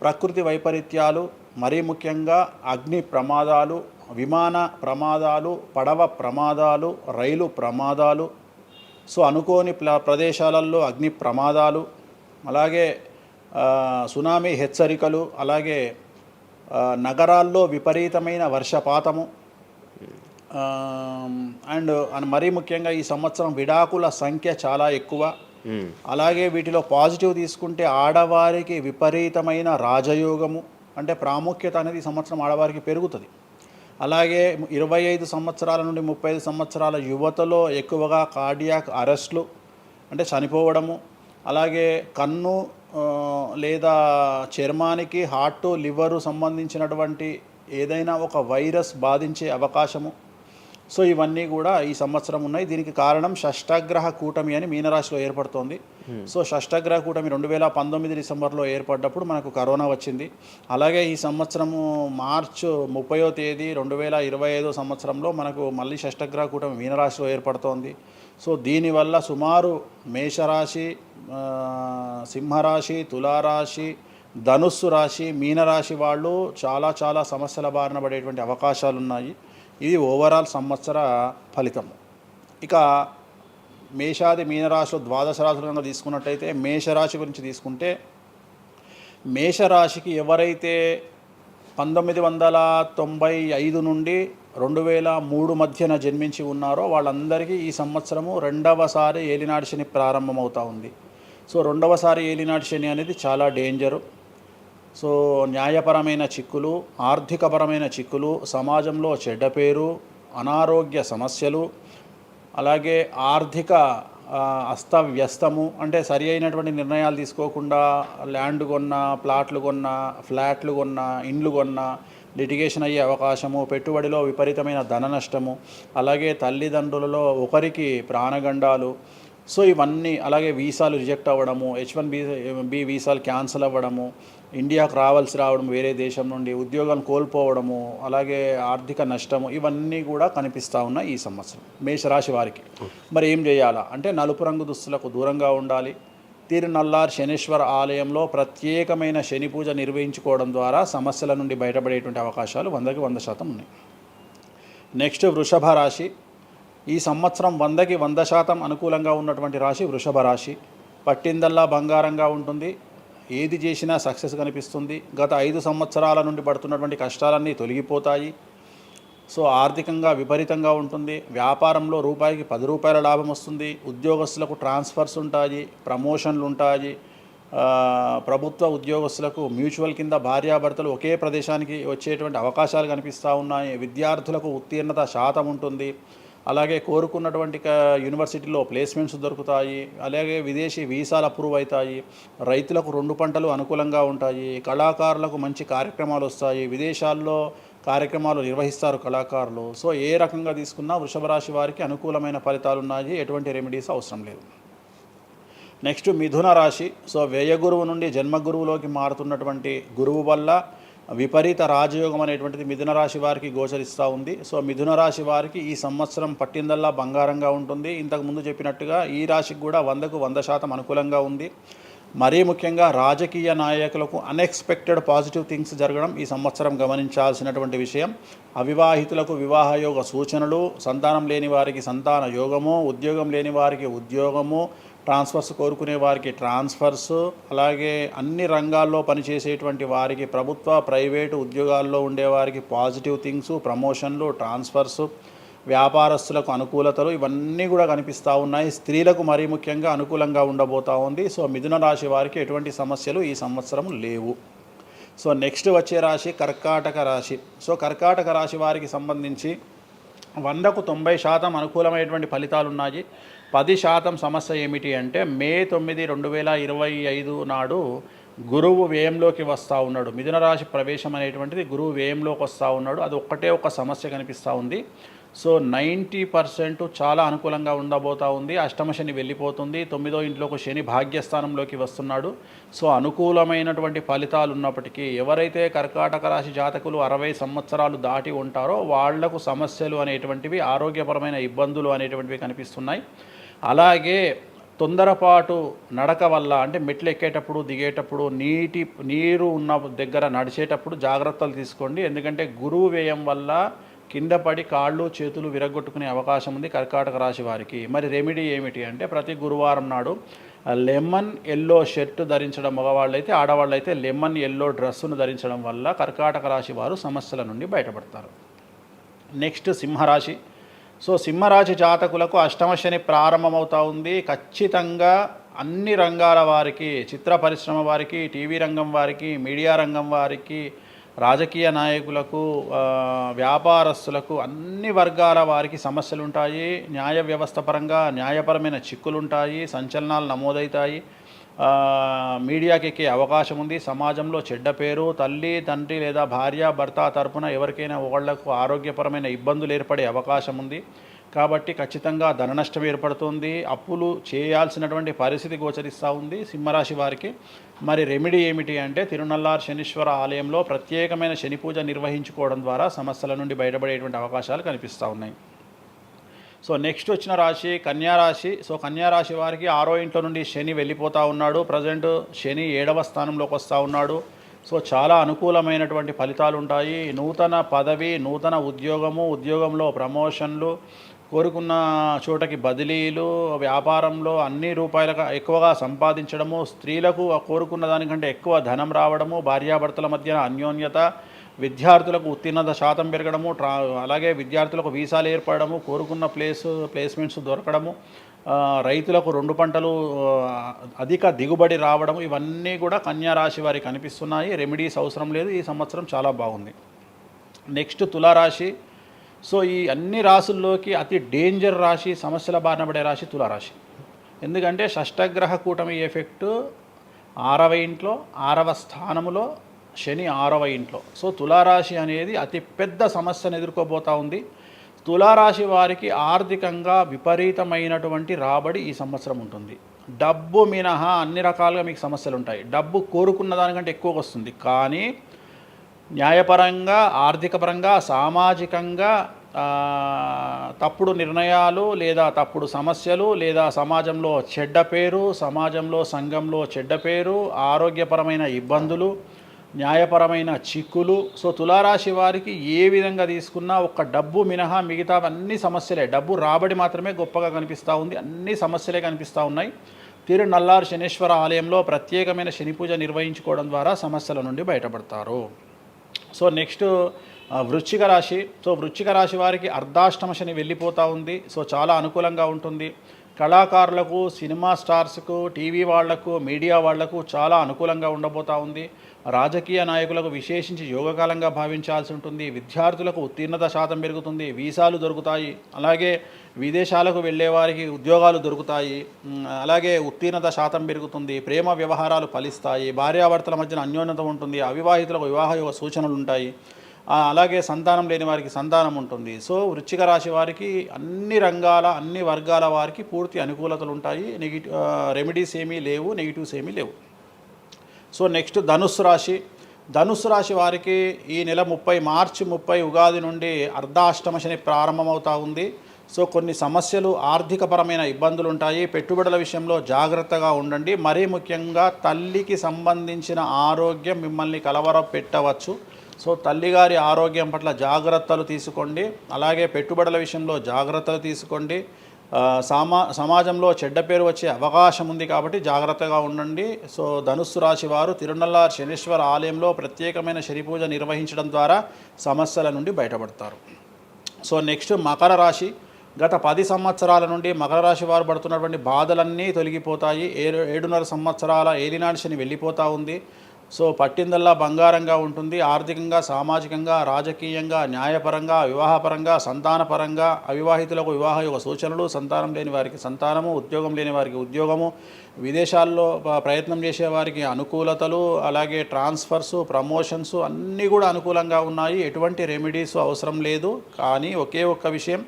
ప్రకృతి వైపరీత్యాలు, మరీ ముఖ్యంగా అగ్ని ప్రమాదాలు, విమాన ప్రమాదాలు, పడవ ప్రమాదాలు, రైలు ప్రమాదాలు, సో అనుకోని ప్రదేశాలలో అగ్ని ప్రమాదాలు, అలాగే సునామీ హెచ్చరికలు, అలాగే నగరాల్లో విపరీతమైన వర్షపాతము, అండ్ మరీ ముఖ్యంగా ఈ సంవత్సరం విడాకుల సంఖ్య చాలా ఎక్కువ. అలాగే వీటిలో పాజిటివ్ తీసుకుంటే ఆడవారికి విపరీతమైన రాజయోగము, అంటే ప్రాముఖ్యత అనేది ఈ సంవత్సరం ఆడవారికి పెరుగుతుంది. అలాగే 25 సంవత్సరాల నుండి 35 సంవత్సరాల యువతలో ఎక్కువగా కార్డియాక్ అరెస్ట్లు అంటే చనిపోవడము, అలాగే కన్ను లేదా చర్మానికి హార్ట్, లివరు సంబంధించినటువంటి ఏదైనా ఒక వైరస్ బాధించే అవకాశము. సో ఇవన్నీ కూడా ఈ సంవత్సరం ఉన్నాయి. దీనికి కారణం షష్టగ్రహ కూటమి అని మీనరాశిలో ఏర్పడుతోంది. సో షష్టగ్రహ కూటమి 2019 డిసెంబర్లో ఏర్పడ్డప్పుడు మనకు కరోనా వచ్చింది. అలాగే ఈ సంవత్సరము మార్చ్ 30వ తేదీ 2025 సంవత్సరంలో మనకు మళ్ళీ షష్టగ్రహ కూటమి మీనరాశిలో ఏర్పడుతోంది. సో దీనివల్ల సుమారు మేషరాశి, సింహరాశి, తులారాశి, ధనుస్సు రాశి, మీనరాశి వాళ్ళు చాలా చాలా సమస్యల బారిన పడేటువంటి అవకాశాలు ఉన్నాయి. ఇది ఓవరాల్ సంవత్సర ఫలితము. ఇక మేషాది మీనరాశిలో ద్వాదశ రాశుల కనుక తీసుకున్నట్టయితే, మేషరాశి గురించి తీసుకుంటే, మేషరాశికి ఎవరైతే 1995 నుండి 2003 మధ్యన జన్మించి ఉన్నారో వాళ్ళందరికీ ఈ సంవత్సరము రెండవసారి ఏలినాటి శని ప్రారంభమవుతూ ఉంది. సో రెండవసారి ఏలినాటి శని అనేది చాలా డేంజరు. సో న్యాయపరమైన చిక్కులు, ఆర్థికపరమైన చిక్కులు, సమాజంలో చెడ్డ పేరు, అనారోగ్య సమస్యలు, అలాగే ఆర్థిక అస్తవ్యస్తము, అంటే సరి అయినటువంటి నిర్ణయాలు తీసుకోకుండా ల్యాండ్ కొన్నా, ప్లాట్లు కొన్నా, ఫ్లాట్లు కొన్నా, ఇండ్లు కొన్నా లిటిగేషన్ అయ్యే అవకాశము, పెట్టుబడిలో విపరీతమైన ధన నష్టము, అలాగే తల్లిదండ్రులలో ఒకరికి ప్రాణగండాలు. సో ఇవన్నీ, అలాగే వీసాలు రిజెక్ట్ అవ్వడము, H1B వీసాలు క్యాన్సిల్ అవ్వడము, ఇండియాకు రావడం వేరే దేశం నుండి, ఉద్యోగం కోల్పోవడము, అలాగే ఆర్థిక నష్టము, ఇవన్నీ కూడా కనిపిస్తూ ఉన్నాయి ఈ సంవత్సరం మేషరాశి వారికి. మరి ఏం చేయాలా అంటే, నలుపు రంగు దుస్తులకు దూరంగా ఉండాలి. తిరునల్లార్ శనీశ్వర ఆలయంలో ప్రత్యేకమైన శని పూజ నిర్వహించుకోవడం ద్వారా సమస్యల నుండి బయటపడేటువంటి అవకాశాలు 100కి 100% ఉన్నాయి. నెక్స్ట్ వృషభ రాశి. ఈ సంవత్సరం 100కి 100% అనుకూలంగా ఉన్నటువంటి రాశి వృషభ రాశి. పట్టిందల్లా బంగారంగా ఉంటుంది, ఏది చేసినా సక్సెస్ కనిపిస్తుంది. గత 5 సంవత్సరాల నుండి పడుతున్నటువంటి కష్టాలన్నీ తొలగిపోతాయి. సో ఆర్థికంగా విపరీతంగా ఉంటుంది. వ్యాపారంలో రూపాయికి 10 రూపాయల లాభం వస్తుంది. ఉద్యోగస్తులకు ట్రాన్స్ఫర్స్ ఉంటాయి, ప్రమోషన్లు ఉంటాయి. ప్రభుత్వ ఉద్యోగస్తులకు మ్యూచువల్ కింద భార్యాభర్తలు ఒకే ప్రదేశానికి వచ్చేటువంటి అవకాశాలు కనిపిస్తూ ఉన్నాయి. విద్యార్థులకు ఉత్తీర్ణత శాతం ఉంటుంది. అలాగే కోరుకున్నటువంటి యూనివర్సిటీలో ప్లేస్మెంట్స్ దొరుకుతాయి. అలాగే విదేశీ వీసాలు అప్రూవ్ అవుతాయి. రైతులకు 2 పంటలు అనుకూలంగా ఉంటాయి. కళాకారులకు మంచి కార్యక్రమాలు వస్తాయి. విదేశాల్లో కార్యక్రమాలు నిర్వహిస్తారు కళాకారులు. సో ఏ రకంగా తీసుకున్నా వృషభ రాశి వారికి అనుకూలమైన ఫలితాలు ఉన్నాయి, ఎటువంటి రెమెడీస్ అవసరం లేదు. నెక్స్ట్ మిథున రాశి. సో వ్యయ గురువు నుండి జన్మ గురువులోకి మారుతున్నటువంటి గురువు వల్ల విపరీత రాజయోగం అనేటువంటిది మిథున రాశి వారికి గోచరిస్తూ ఉంది. సో మిథున రాశి వారికి ఈ సంవత్సరం పట్టిందల్లా బంగారంగా ఉంటుంది. ఇంతకుముందు చెప్పినట్టుగా ఈ రాశికి కూడా 100కు 100% అనుకూలంగా ఉంది. మరీ ముఖ్యంగా రాజకీయ నాయకులకు అన్ఎక్స్పెక్టెడ్ పాజిటివ్ థింగ్స్ జరగడం ఈ సంవత్సరం గమనించాల్సినటువంటి విషయం. అవివాహితులకు వివాహయోగ సూచనలు, సంతానం లేని వారికి సంతాన యోగము, ఉద్యోగం లేని వారికి ఉద్యోగము, ట్రాన్స్ఫర్స్ కోరుకునే వారికి ట్రాన్స్ఫర్స్, అలాగే అన్ని రంగాల్లో పనిచేసేటువంటి వారికి, ప్రభుత్వ ప్రైవేటు ఉద్యోగాల్లో ఉండేవారికి పాజిటివ్ థింగ్స్, ప్రమోషన్లు, ట్రాన్స్ఫర్స్, వ్యాపారస్తులకు అనుకూలతలు ఇవన్నీ కూడా కనిపిస్తూ ఉన్నాయి. స్త్రీలకు మరీ ముఖ్యంగా అనుకూలంగా ఉండబోతూ ఉంది. సో మిథున రాశి వారికి ఎటువంటి సమస్యలు ఈ సంవత్సరం లేవు. సో నెక్స్ట్ వచ్చే రాశి కర్కాటక రాశి. సో కర్కాటక రాశి వారికి సంబంధించి 100కు 90% అనుకూలమైనటువంటి ఫలితాలు ఉన్నాయి. 10% సమస్య ఏమిటి అంటే మే 9, 2025 నాడు గురువు వ్యయంలోకి వస్తూ ఉన్నాడు. మిథున రాశి ప్రవేశం అనేటువంటిది గురువు వ్యయంలోకి వస్తూ ఉన్నాడు. అది ఒక సమస్య కనిపిస్తూ ఉంది. సో 90% చాలా అనుకూలంగా ఉండబోతూ ఉంది. అష్టమ శని వెళ్ళిపోతుంది. 9వ ఇంట్లోకి శని భాగ్యస్థానంలోకి వస్తున్నాడు. సో అనుకూలమైనటువంటి ఫలితాలు ఉన్నప్పటికీ ఎవరైతే కర్కాటక రాశి జాతకులు 60 సంవత్సరాలు దాటి ఉంటారో వాళ్లకు సమస్యలు అనేటువంటివి, ఆరోగ్యపరమైన ఇబ్బందులు అనేటువంటివి కనిపిస్తున్నాయి. అలాగే తొందరపాటు నడక వల్ల, అంటే మెట్లు ఎక్కేటప్పుడు దిగేటప్పుడు నీరు ఉన్న దగ్గర నడిచేటప్పుడు జాగ్రత్తలు తీసుకోండి. ఎందుకంటే గురువు వ్యయం వల్ల కింద పడి కాళ్ళు చేతులు విరగొట్టుకునే అవకాశం ఉంది కర్కాటక రాశి వారికి. మరి రెమెడీ ఏమిటి అంటే ప్రతి గురువారం నాడు లెమన్ ఎల్లో షర్ట్ ధరించడం మగవాళ్ళైతే, ఆడవాళ్ళైతే లెమన్ ఎల్లో డ్రెస్సును ధరించడం వల్ల కర్కాటక రాశి వారు సమస్యల నుండి బయటపడతారు. నెక్స్ట్ సింహరాశి. సో సింహరాశి జాతకులకు అష్టమ శని ప్రారంభమవుతూ ఉంది. ఖచ్చితంగా అన్ని రంగాల వారికి, చిత్ర పరిశ్రమ వారికి, టీవీ రంగం వారికి, మీడియా రంగం వారికి, రాజకీయ నాయకులకు, వ్యాపారస్తులకు, అన్ని వర్గాల వారికి సమస్యలు ఉంటాయి. న్యాయ వ్యవస్థ పరంగా న్యాయపరమైన చిక్కులుంటాయి, సంచలనాలు నమోదవుతాయి. మీడియాకి ఎక్కే అవకాశం ఉంది. సమాజంలో చెడ్డ పేరు, తల్లి తండ్రి లేదా భార్య భర్త తరపున ఎవరికైనా ఒకళ్లకు ఆరోగ్యపరమైన ఇబ్బందులు ఏర్పడే అవకాశం ఉంది. కాబట్టి ఖచ్చితంగా ధన నష్టం ఏర్పడుతుంది. అప్పులు చేయాల్సినటువంటి పరిస్థితి గోచరిస్తూ ఉంది సింహరాశి వారికి. మరి రెమెడీ ఏమిటి అంటే తిరునల్లార్ శనీశ్వర ఆలయంలో ప్రత్యేకమైన శని పూజ నిర్వహించుకోవడం ద్వారా సమస్యల నుండి బయటపడేటువంటి అవకాశాలు కనిపిస్తూ ఉన్నాయి. సో నెక్స్ట్ వచ్చిన రాశి కన్యారాశి. సో కన్యారాశి వారికి 6వ ఇంట్లో నుండి శని వెళ్ళిపోతూ ఉన్నాడు. ప్రజెంట్ శని 7వ స్థానంలోకి వస్తూ ఉన్నాడు. సో చాలా అనుకూలమైనటువంటి ఫలితాలు ఉంటాయి. నూతన పదవి, నూతన ఉద్యోగంలో ప్రమోషన్లు, కోరుకున్న చోటకి బదిలీలు, వ్యాపారంలో అన్ని రూపాయలకు ఎక్కువగా సంపాదించడము, స్త్రీలకు కోరుకున్న దానికంటే ఎక్కువ ధనం రావడము, భార్యాభర్తల మధ్య అన్యోన్యత, విద్యార్థులకు ఉత్తీర్ణత శాతం పెరగడము, అలాగే విద్యార్థులకు వీసాలు ఏర్పడము, కోరుకున్న ప్లేస్మెంట్స్ దొరకడము, రైతులకు 2 పంటలు అధిక దిగుబడి రావడము, ఇవన్నీ కూడా కన్యా రాశి వారికి కనిపిస్తున్నాయి. రెమెడీస్ అవసరం లేదు. ఈ సంవత్సరం చాలా బాగుంది. నెక్స్ట్ తులారాశి. సో ఈ అన్ని రాశుల్లోకి అతి డేంజర్ రాశి, సమస్యల బారిన పడే రాశి తులారాశి. ఎందుకంటే షష్టగ్రహ కూటమి ఎఫెక్టు 6వ ఇంట్లో, 6వ స్థానములో శని 6వ ఇంట్లో. సో తులారాశి అనేది అతి పెద్ద సమస్యను ఎదుర్కోబోతూ ఉంది. తులారాశి వారికి ఆర్థికంగా విపరీతమైనటువంటి రాబడి ఈ సంవత్సరం ఉంటుంది. డబ్బు మినహా అన్ని రకాలుగా మీకు సమస్యలు ఉంటాయి. డబ్బు కోరుకున్న దానికంటే ఎక్కువగా వస్తుంది, కానీ న్యాయపరంగా, ఆర్థిక పరంగా, సామాజికంగా తప్పుడు నిర్ణయాలు లేదా తప్పుడు సమస్యలు లేదా సమాజంలో చెడ్డ పేరు, సమాజంలో సంఘంలో చెడ్డ పేరు, ఆరోగ్యపరమైన ఇబ్బందులు, న్యాయపరమైన చిక్కులు. సో తులారాశి వారికి ఏ విధంగా తీసుకున్నా ఒక్క డబ్బు మినహా మిగతా అన్ని సమస్యలే. డబ్బు రాబడి మాత్రమే గొప్పగా కనిపిస్తూ ఉంది, అన్ని సమస్యలే కనిపిస్తూ ఉన్నాయి. తిరునల్లార్ శనీశ్వర ఆలయంలో ప్రత్యేకమైన శని పూజ నిర్వహించుకోవడం ద్వారా సమస్యల నుండి బయటపడతారు. సో నెక్స్ట్ వృశ్చిక రాశి. సో వృశ్చిక రాశి వారికి అర్ధాష్టమ శని వెళ్ళిపోతూ ఉంది. సో చాలా అనుకూలంగా ఉంటుంది. కళాకారులకు, సినిమా స్టార్స్కు, టీవీ వాళ్లకు, మీడియా వాళ్లకు చాలా అనుకూలంగా ఉండబోతూ ఉంది. రాజకీయ నాయకులకు విశేషించి యోగకాలంగా భావించాల్సి ఉంటుంది. విద్యార్థులకు ఉత్తీర్ణత శాతం పెరుగుతుంది, వీసాలు దొరుకుతాయి. అలాగే విదేశాలకు వెళ్ళే వారికి ఉద్యోగాలు దొరుకుతాయి. అలాగే ఉత్తీర్ణత శాతం పెరుగుతుంది. ప్రేమ వ్యవహారాలు ఫలిస్తాయి. భార్యాభర్తల మధ్యన అన్యోన్యత ఉంటుంది. అవివాహితులకు వివాహ యోగ సూచనలు ఉంటాయి. అలాగే సంతానం లేని వారికి సంతానం ఉంటుంది. సో వృశ్చిక రాశి వారికి అన్ని రంగాల, అన్ని వర్గాల వారికి పూర్తి అనుకూలతలు ఉంటాయి. రెమెడీస్ ఏమీ లేవు, నెగిటివ్స్ ఏమీ లేవు. సో నెక్స్ట్ ధనుస్సు రాశి. ధనుస్సు రాశి వారికి ఈ నెల మార్చి 30 ఉగాది నుండి అర్ధాష్టమ శని ప్రారంభమవుతూ ఉంది. సో కొన్ని సమస్యలు, ఆర్థికపరమైన ఇబ్బందులు ఉంటాయి. పెట్టుబడుల విషయంలో జాగ్రత్తగా ఉండండి. మరీ ముఖ్యంగా తల్లికి సంబంధించిన ఆరోగ్యం మిమ్మల్ని కలవరపెట్టవచ్చు. సో తల్లిగారి ఆరోగ్యం పట్ల జాగ్రత్తలు తీసుకోండి. అలాగే పెట్టుబడుల విషయంలో జాగ్రత్తలు తీసుకోండి. సమాజంలో చెడ్డ పేరు వచ్చే అవకాశం ఉంది కాబట్టి జాగ్రత్తగా ఉండండి. సో ధనుస్సు రాశి వారు తిరునల్లార్ శనీశ్వర ఆలయంలో ప్రత్యేకమైన శని పూజ నిర్వహించడం ద్వారా సమస్యల నుండి బయటపడతారు. సో నెక్స్ట్ మకర రాశి. గత 10 సంవత్సరాల నుండి మకర రాశి వారు పడుతున్నటువంటి బాధలన్నీ తొలగిపోతాయి. 7.5 సంవత్సరాల ఏలినాటి శని వెళ్ళిపోతూ ఉంది. సో పట్టిందల్లా బంగారంగా ఉంటుంది. ఆర్థికంగా, సామాజికంగా, రాజకీయంగా, న్యాయపరంగా, వివాహపరంగా, సంతానపరంగా, అవివాహితులకు వివాహ యొక్క సూచనలు, సంతానం లేని వారికి సంతానము, ఉద్యోగం లేని వారికి ఉద్యోగము, విదేశాల్లో ప్రయత్నం చేసే వారికి అనుకూలతలు, అలాగే ట్రాన్స్ఫర్సు, ప్రమోషన్స్ అన్నీ కూడా అనుకూలంగా ఉన్నాయి. ఎటువంటి రెమెడీస్ అవసరం లేదు. కానీ ఒకే ఒక్క విషయం,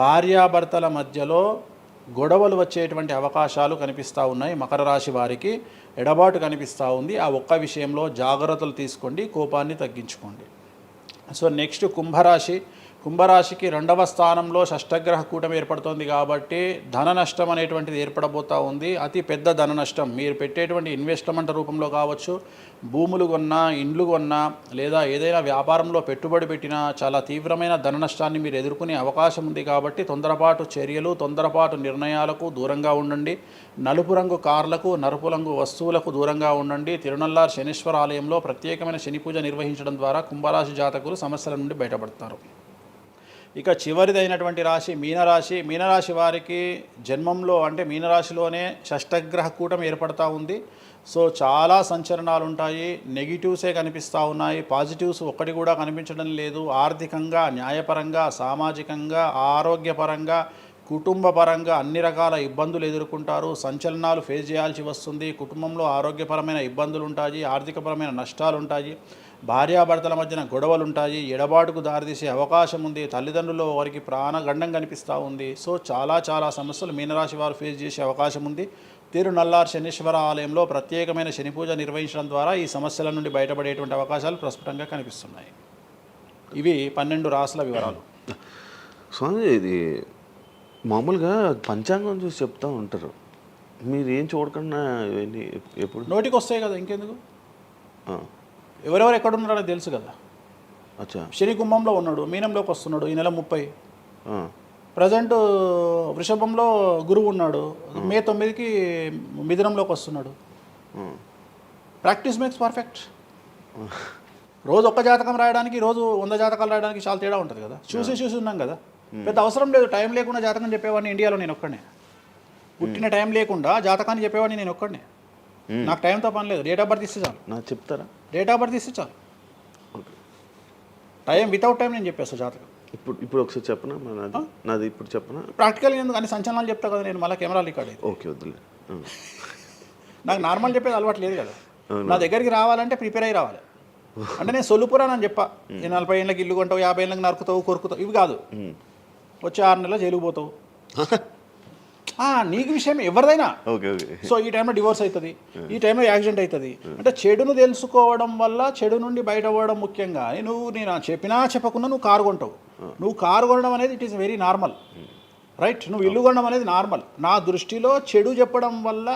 భార్యాభర్తల మధ్యలో గొడవలు వచ్చేటువంటి అవకాశాలు కనిపిస్తూ ఉన్నాయి. మకర రాశి వారికి ఎడబాటు కనిపిస్తూ ఉంది. ఆ ఒక్క విషయంలో జాగ్రత్తలు తీసుకోండి, కోపాన్ని తగ్గించుకోండి. సో నెక్స్ట్ కుంభరాశి. కుంభరాశికి 2వ స్థానంలో షష్టగ్రహ కూటమి ఏర్పడుతుంది కాబట్టి ధన నష్టం అనేటువంటిది ఏర్పడబోతూ ఉంది. అతి పెద్ద ధన నష్టం మీరు పెట్టేటువంటి ఇన్వెస్ట్మెంట్ రూపంలో కావచ్చు, భూములు కొన్నా, ఇండ్లు కొన్నా, లేదా ఏదైనా వ్యాపారంలో పెట్టుబడి పెట్టినా చాలా తీవ్రమైన ధన నష్టాన్ని మీరు ఎదుర్కొనే అవకాశం ఉంది. కాబట్టి తొందరపాటు చర్యలు, తొందరపాటు నిర్ణయాలకు దూరంగా ఉండండి. నలుపు రంగు కార్లకు, నలుపు రంగు వస్తువులకు దూరంగా ఉండండి. తిరునల్లార్ శనీశ్వర ఆలయంలో ప్రత్యేకమైన శని పూజ నిర్వహించడం ద్వారా కుంభరాశి జాతకులు సమస్యల నుండి బయటపడతారు. ఇక చివరిదైనటువంటి రాశి మీనరాశి. మీనరాశి వారికి జన్మంలో అంటే మీనరాశిలోనే షష్టగ్రహ కూటమి ఏర్పడతా ఉంది. సో చాలా సంచలనాలు ఉంటాయి. నెగిటివ్సే కనిపిస్తూ ఉన్నాయి, పాజిటివ్స్ ఒక్కటి కూడా కనిపించడం లేదు. ఆర్థికంగా, న్యాయపరంగా, సామాజికంగా, ఆరోగ్యపరంగా, కుటుంబపరంగా అన్ని రకాల ఇబ్బందులు ఎదుర్కొంటారు. సంచలనాలు ఫేస్ చేయాల్సి వస్తుంది. కుటుంబంలో ఆరోగ్యపరమైన ఇబ్బందులు ఉంటాయి, ఆర్థికపరమైన నష్టాలు ఉంటాయి, భార్యాభర్తల మధ్యన గొడవలు ఉంటాయి, ఎడబాటుకు దారితీసే అవకాశం ఉంది. తల్లిదండ్రుల్లో వారికి ప్రాణగండం కనిపిస్తూ ఉంది. సో చాలా సమస్యలు మీనరాశి వారు ఫేస్ చేసే అవకాశం ఉంది. తిరునల్లార్ శనీశ్వర ఆలయంలో ప్రత్యేకమైన శని పూజ నిర్వహించడం ద్వారా ఈ సమస్యల నుండి బయటపడేటువంటి అవకాశాలు ప్రస్ఫుటంగా కనిపిస్తున్నాయి. ఇవి 12 రాశుల వివరాలు. స్వామి, ఇది మామూలుగా పంచాంగం చూసి చెప్తూ ఉంటారు, మీరు ఏం చూడకుండా ఇవన్నీ ఎప్పుడు నోటికి వస్తాయి కదా, ఇంకెందుకు? ఎవరెవరు ఎక్కడున్నారో తెలుసు కదా. అచ్చా. శని కుంభంలో ఉన్నాడు, మీనంలోకి వస్తున్నాడు ఈ నెల 30. ప్రజెంట్ వృషభంలో గురువు ఉన్నాడు, మే 9కి మిథునంలోకి వస్తున్నాడు. Practice makes perfect. రోజు ఒక్క జాతకం రాయడానికి, రోజు 100 జాతకాలు రాయడానికి చాలా తేడా ఉంటుంది కదా. చూసి ఉన్నాం కదా, పెద్ద అవసరం లేదు. టైం లేకుండా జాతకం చెప్పేవాడిని ఇండియాలో నేను ఒక్కడే. పుట్టిన టైం లేకుండా జాతకాన్ని చెప్పేవాడిని నేను ఒక్కడే. నాకు టైంతో పని లేదు. డేట్ ఆఫ్ బర్త్ ఇస్తే చాలు. నాకు చెప్తారా? డేట్ ఆఫ్ బర్త్ ఇస్తే చాలు. టైం వితౌట్ టైం నేను చెప్పేస్తాను జాతకం. ఇప్పుడు ఒకసారి చెప్పనా? నాది ఇప్పుడు చెప్పనా? ప్రాక్టికల్ ఎందుకు అన్ని సంచలనాలు చెప్తా కదా నేను, మళ్ళీ కెమెరా రికార్డ్ అయితే. ఓకే, వద్దులే. నాకు నార్మల్ చెప్పేది అలవాటు లేదు కదా. నా దగ్గరికి రావాలంటే ప్రిపేర్ అయ్యి రావాలి. అంటే నేను సొల్లుపురానని చెప్పా, 40 ఏళ్ళకి ఇల్లు కొంటావు, 50 ఏళ్ళకి నరుకుతావు, కొరుకుతావు, ఇవి కాదు. వచ్చే 6 నెలలు జైలుకు పోతావు. నీకు విషయం ఎవరిదైనా. సో ఈ టైంలో డివోర్స్ అవుతుంది, ఈ టైంలో యాక్సిడెంట్ అవుతుంది. అంటే చెడును తెలుసుకోవడం వల్ల చెడు నుండి బయటపడడం ముఖ్యంగా. నేను చెప్పినా చెప్పకుండా నువ్వు కారు కొంటావు. నువ్వు కారు కొనడం అనేది it is very normal, right? నువ్వు ఇల్లు కొనడం అనేది నార్మల్. నా దృష్టిలో చెడు చెప్పడం వల్ల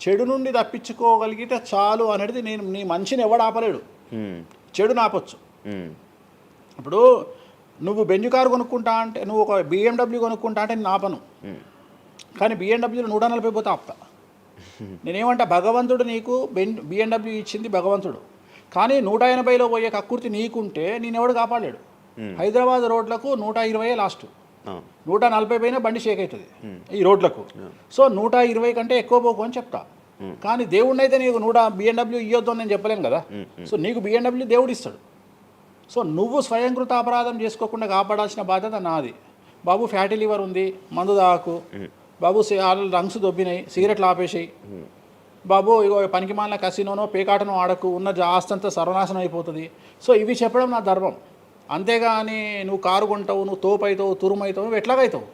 చెడు నుండి తప్పించుకోగలిగితే చాలు అనేది. నేను నీ మంచిని ఎవడు ఆపలేడు, చెడు ఆపొచ్చు. ఇప్పుడు నువ్వు బెంజ్ కారు కొనుక్కుంటా అంటే, నువ్వు ఒక BMW కొనుక్కుంటా అంటే నేను ఆపను. కానీ BMW 140 పోతే ఆపుతా. నేనేమంటా, భగవంతుడు నీకు BMW ఇచ్చింది భగవంతుడు, కానీ 180లో పోయే కక్కుర్తి నీకుంటే నేను ఎవడు కాపాడాడు. హైదరాబాద్ రోడ్లకు 120 లాస్ట్, 140 పైన బండి షేక్ అవుతుంది ఈ రోడ్లకు. సో 120 కంటే ఎక్కువ పోకు అని చెప్తా. కానీ దేవుడిని అయితే నీకు BMW ఇవ్వద్దు అని నేను చెప్పలేను కదా. సో నీకు BMW దేవుడు ఇస్తాడు. సో నువ్వు స్వయంకృత అపరాధం చేసుకోకుండా కాపాడాల్సిన బాధ్యత నాది. బాబు ఫ్యాటీ లివర్ ఉంది, మందు దాకు. బాబు రంగ్స్ దొబ్బినాయి, సిగరెట్లు ఆపేసాయి. బాబు ఇగో పనికి మాలిన కసినోనో పేకాటనో ఆడకు, ఉన్న ఆస్తంతా సర్వనాశనం అయిపోతుంది. సో ఇవి చెప్పడం నా ధర్మం. అంతేగాని నువ్వు కారు కొంటావు, నువ్వు తోపైతావు, తురుమైతావు, నువ్వు ఎట్లాగైతావు.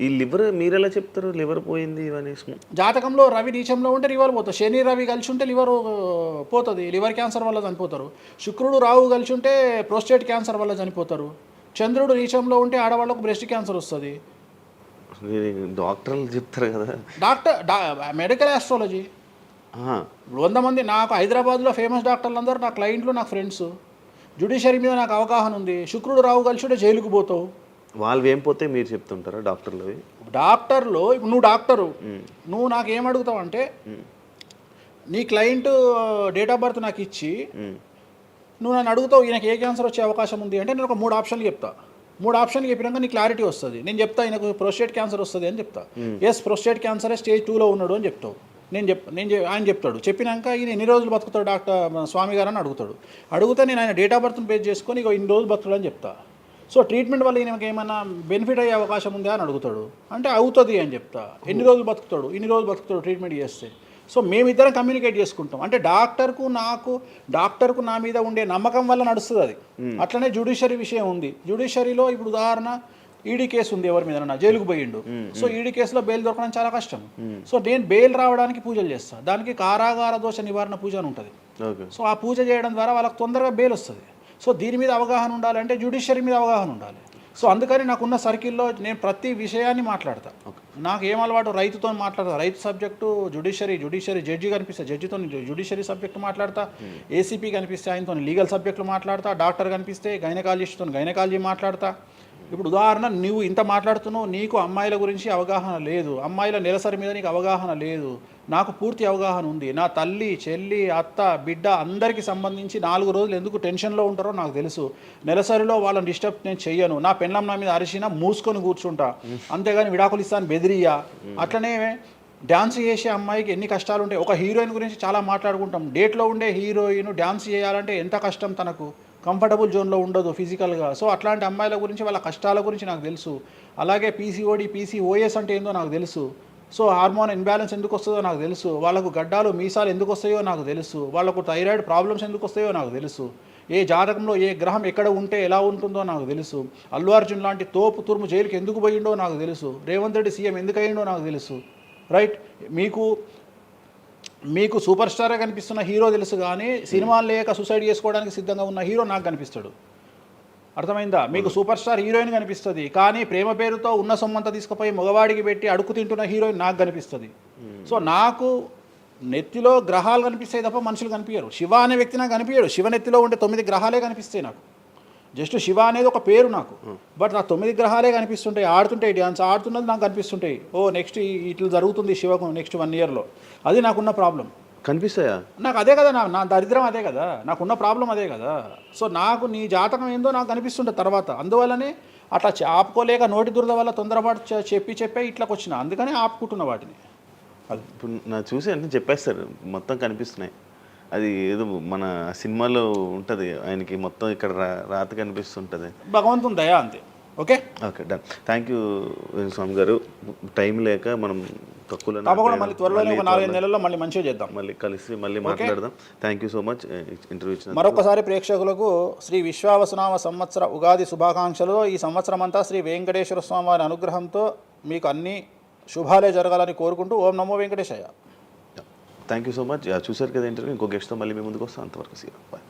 ఈ లివర్ మీరు ఎలా చెప్తారు? లివర్ పోయింది ఇవన్నీ జాతకంలో రవి నీచంలో ఉంటే లివర్ పోతుంది. శని రవి కలిసి ఉంటే లివర్ పోతుంది, లివర్ క్యాన్సర్ వల్ల చనిపోతారు. శుక్రుడు రాహు కలిసి ఉంటే ప్రోస్టేట్ క్యాన్సర్ వల్ల చనిపోతారు. చంద్రుడు నీచంలో ఉంటే ఆడవాళ్ళకు బ్రెస్ట్ క్యాన్సర్ వస్తుంది. డాక్టర్లు చెప్తారు కదా. Medical astrology. 100 మంది నాకు హైదరాబాద్లో ఫేమస్ డాక్టర్లు అందరూ నా క్లయింట్లు, నాకు ఫ్రెండ్స్. జ్యుడిషియరీ మీద నాకు అవగాహన ఉంది. శుక్రుడు రాహు కలిసి ఉంటే జైలుకు పోతావు. వాళ్ళు ఏం పోతే మీరు చెప్తుంటారా డాక్టర్లు? డాక్టర్లు ఇప్పుడు నువ్వు డాక్టరు, నువ్వు నాకు ఏం అడుగుతావు అంటే, నీ క్లయింట్ డేట్ ఆఫ్ బర్త్ నాకు ఇచ్చి నువ్వు నన్ను అడుగుతావు ఈయనకి ఏ క్యాన్సర్ వచ్చే అవకాశం ఉంది అంటే, నేను ఒక 3 ఆప్షన్లు చెప్తా. 3 ఆప్షన్లు చెప్పినాక నీకు క్లారిటీ వస్తుంది. నేను చెప్తా ఆయనకు ప్రోస్టేట్ క్యాన్సర్ వస్తుంది అని చెప్తా. ఎస్ ప్రోస్టేట్ క్యాన్సరే స్టేజ్ 2లో ఉన్నాడు అని చెప్తావు. ఆయన చెప్తాడు. చెప్పినాక ఈయన ఎన్ని రోజులు బతుకుతాడు డాక్టర్ స్వామి గారు అని అడిగితే నేను ఆయన డేట్ ఆఫ్ బర్త్ని బేస్ చేసుకొని ఇక ఇన్ని రోజులు బతుకుతాడు అని చెప్తా. సో ట్రీట్మెంట్ వల్ల ఈయనకి ఏమైనా బెనిఫిట్ అయ్యే అవకాశం ఉందా అని అడుగుతాడు. అంటే అవుతుంది అని చెప్తా. ఎన్ని రోజులు బతుకుతాడు, ఇన్ని రోజులు బతుకుతాడు ట్రీట్మెంట్ చేస్తే. సో మేమిద్దరం కమ్యూనికేట్ చేసుకుంటాం. అంటే డాక్టర్కు నా మీద ఉండే నమ్మకం వల్ల నడుస్తుంది అది. అట్లనే జ్యుడిషియరీ విషయం ఉంది. జ్యుడిషియరీలో ఇప్పుడు ఉదాహరణ ఈడీ కేసు ఉంది, ఎవరి మీద జైలుకు పోయిండు. సో ఈడీ కేసులో బెయిల్ దొరకడం చాలా కష్టం. సో నేను బెయిల్ రావడానికి పూజలు చేస్తాను. దానికి కారాగార దోష నివారణ పూజ అని ఉంటుంది. సో ఆ పూజ చేయడం ద్వారా వాళ్ళకి తొందరగా బెయిల్ వస్తుంది. సో దీని మీద అవగాహన ఉండాలంటే జ్యుడిషియరీ మీద అవగాహన ఉండాలి. సో అందుకని నాకున్న సర్కిల్లో నేను ప్రతి విషయాన్ని మాట్లాడతా. నాకు ఏం అలవాటు, రైతుతో మాట్లాడతా. రైతు సబ్జెక్టు జుడిషియరీ జడ్జి కనిపిస్తే జడ్జితో జుడిషియరీ సబ్జెక్టు మాట్లాడతా. ఏసీపీ కనిపిస్తే ఆయనతో లీగల్ సబ్జెక్టులు మాట్లాడతా. డాక్టర్ కనిపిస్తే గైనకాలజిస్ట్తో గైనకాలజీ మాట్లాడతా. ఇప్పుడు ఉదాహరణ, నువ్వు ఇంత మాట్లాడుతున్నావు, నీకు అమ్మాయిల గురించి అవగాహన లేదు, అమ్మాయిల నెలసరి మీద నీకు అవగాహన లేదు. నాకు పూర్తి అవగాహన ఉంది. నా తల్లి, చెల్లి, అత్త, బిడ్డ అందరికీ సంబంధించి 4 రోజులు ఎందుకు టెన్షన్లో ఉంటారో నాకు తెలుసు. నెలసరిలో వాళ్ళని డిస్టర్బ్ నేను చెయ్యను. నా పెళ్ళం నా మీద అరిచినా మూసుకొని కూర్చుంటా, అంతేగాని విడాకులు ఇస్తాను బెదిరియా. అట్లనే డ్యాన్స్ చేసే అమ్మాయికి ఎన్ని కష్టాలు ఉంటాయి. ఒక హీరోయిన్ గురించి చాలా మాట్లాడుకుంటాం. డేట్లో ఉండే హీరోయిన్ డ్యాన్స్ చేయాలంటే ఎంత కష్టం, తనకు కంఫర్టబుల్ జోన్లో ఉండదు ఫిజికల్గా. సో అట్లాంటి అమ్మాయిల గురించి, వాళ్ళ కష్టాల గురించి నాకు తెలుసు. అలాగే పీసీఓడి, పీసీఓఎస్ అంటే ఏందో నాకు తెలుసు. సో హార్మోన్ ఇన్బ్యాలెన్స్ ఎందుకు వస్తుందో నాకు తెలుసు. వాళ్ళకు గడ్డాలు మీసాలు ఎందుకు వస్తాయో నాకు తెలుసు. వాళ్ళకు థైరాయిడ్ ప్రాబ్లమ్స్ ఎందుకు వస్తాయో నాకు తెలుసు. ఏ జాతకంలో ఏ గ్రహం ఎక్కడ ఉంటే ఎలా ఉంటుందో నాకు తెలుసు. అల్లు అర్జున్ లాంటి తోపు తురుము జైలుకి ఎందుకు పోయిండో నాకు తెలుసు. రేవంత్ రెడ్డి సీఎం ఎందుకు అయ్యిండో నాకు తెలుసు. రైట్, మీకు సూపర్ స్టారే కనిపిస్తున్న హీరో తెలుసు, కానీ సినిమాలు లేక సూసైడ్ చేసుకోవడానికి సిద్ధంగా ఉన్న హీరో నాకు కనిపిస్తాడు. అర్థమైందా? మీకు సూపర్ స్టార్ హీరోయిన్ కనిపిస్తుంది, కానీ ప్రేమ పేరుతో ఉన్న సొమ్మంతా తీసుకుపోయి మగవాడికి పెట్టి అడుగు తింటున్న హీరోయిన్ నాకు కనిపిస్తుంది. సో నాకు నెత్తిలో గ్రహాలు కనిపిస్తాయి తప్ప మనుషులు కనిపించరు. శివ అనే వ్యక్తి నాకు కనిపించడు. శివ నెత్తిలో ఉండే 9 గ్రహాలే కనిపిస్తాయి నాకు. జస్ట్ శివ అనేది ఒక పేరు నాకు, బట్ నా 9 గ్రహాలే కనిపిస్తుంటాయి. ఆడుతుంటాయి, డ్యాన్స్ ఆడుతున్నది నాకు కనిపిస్తుంటాయి. నెక్స్ట్ ఇట్లా జరుగుతుంది శివకు నెక్స్ట్ 1 ఇయర్లో. అది నాకున్న ప్రాబ్లం. కనిపిస్తాయా? నాకు అదే కదా, నా దరిద్రం అదే కదా, నాకున్న ప్రాబ్లం అదే కదా. సో నాకు నీ జాతకం ఏందో నాకు కనిపిస్తుంటుంది తర్వాత. అందువల్లనే అట్లా ఆపుకోలేక నోటి దురద వల్ల తొందరపాటు చెప్పే ఇట్లాకి వచ్చిన. అందుకని ఆపుకుంటున్న వాటిని. అది ఇప్పుడు నా చూసి అంటే చెప్పేస్తారు మొత్తం కనిపిస్తున్నాయి. అది ఏదో మన సినిమాలో ఉంటుంది, ఆయనకి మొత్తం ఇక్కడ రాత కనిపిస్తుంటుంది. భగవంతుని దయ అంతే. Okay done. థ్యాంక్ యూ స్వామి గారు. టైం లేక మనం తక్కువ తప్పకుండా మళ్ళీ త్వరలో 4-5 నెలల్లో మళ్ళీ మంచిగా చేద్దాం, మళ్ళీ కలిసి మళ్ళీ మాట్లాడదాం. Thank you so much interview ఇచ్చిన. మరొకసారి ప్రేక్షకులకు శ్రీ విశ్వావసునామ సంవత్సర ఉగాది శుభాకాంక్షలు. ఈ సంవత్సరం అంతా శ్రీ వెంకటేశ్వర స్వామి వారి అనుగ్రహంతో మీకు అన్ని శుభాలే జరగాలని కోరుకుంటూ ఓం నమో Venkateshayya. Thank you so much. చూసారు కదా ఇంటర్వ్యూ. ఇంకో గెస్ట్తో మళ్ళీ మీ ముందుకు వస్తాం. అంతవరకు సీ. బాయ్.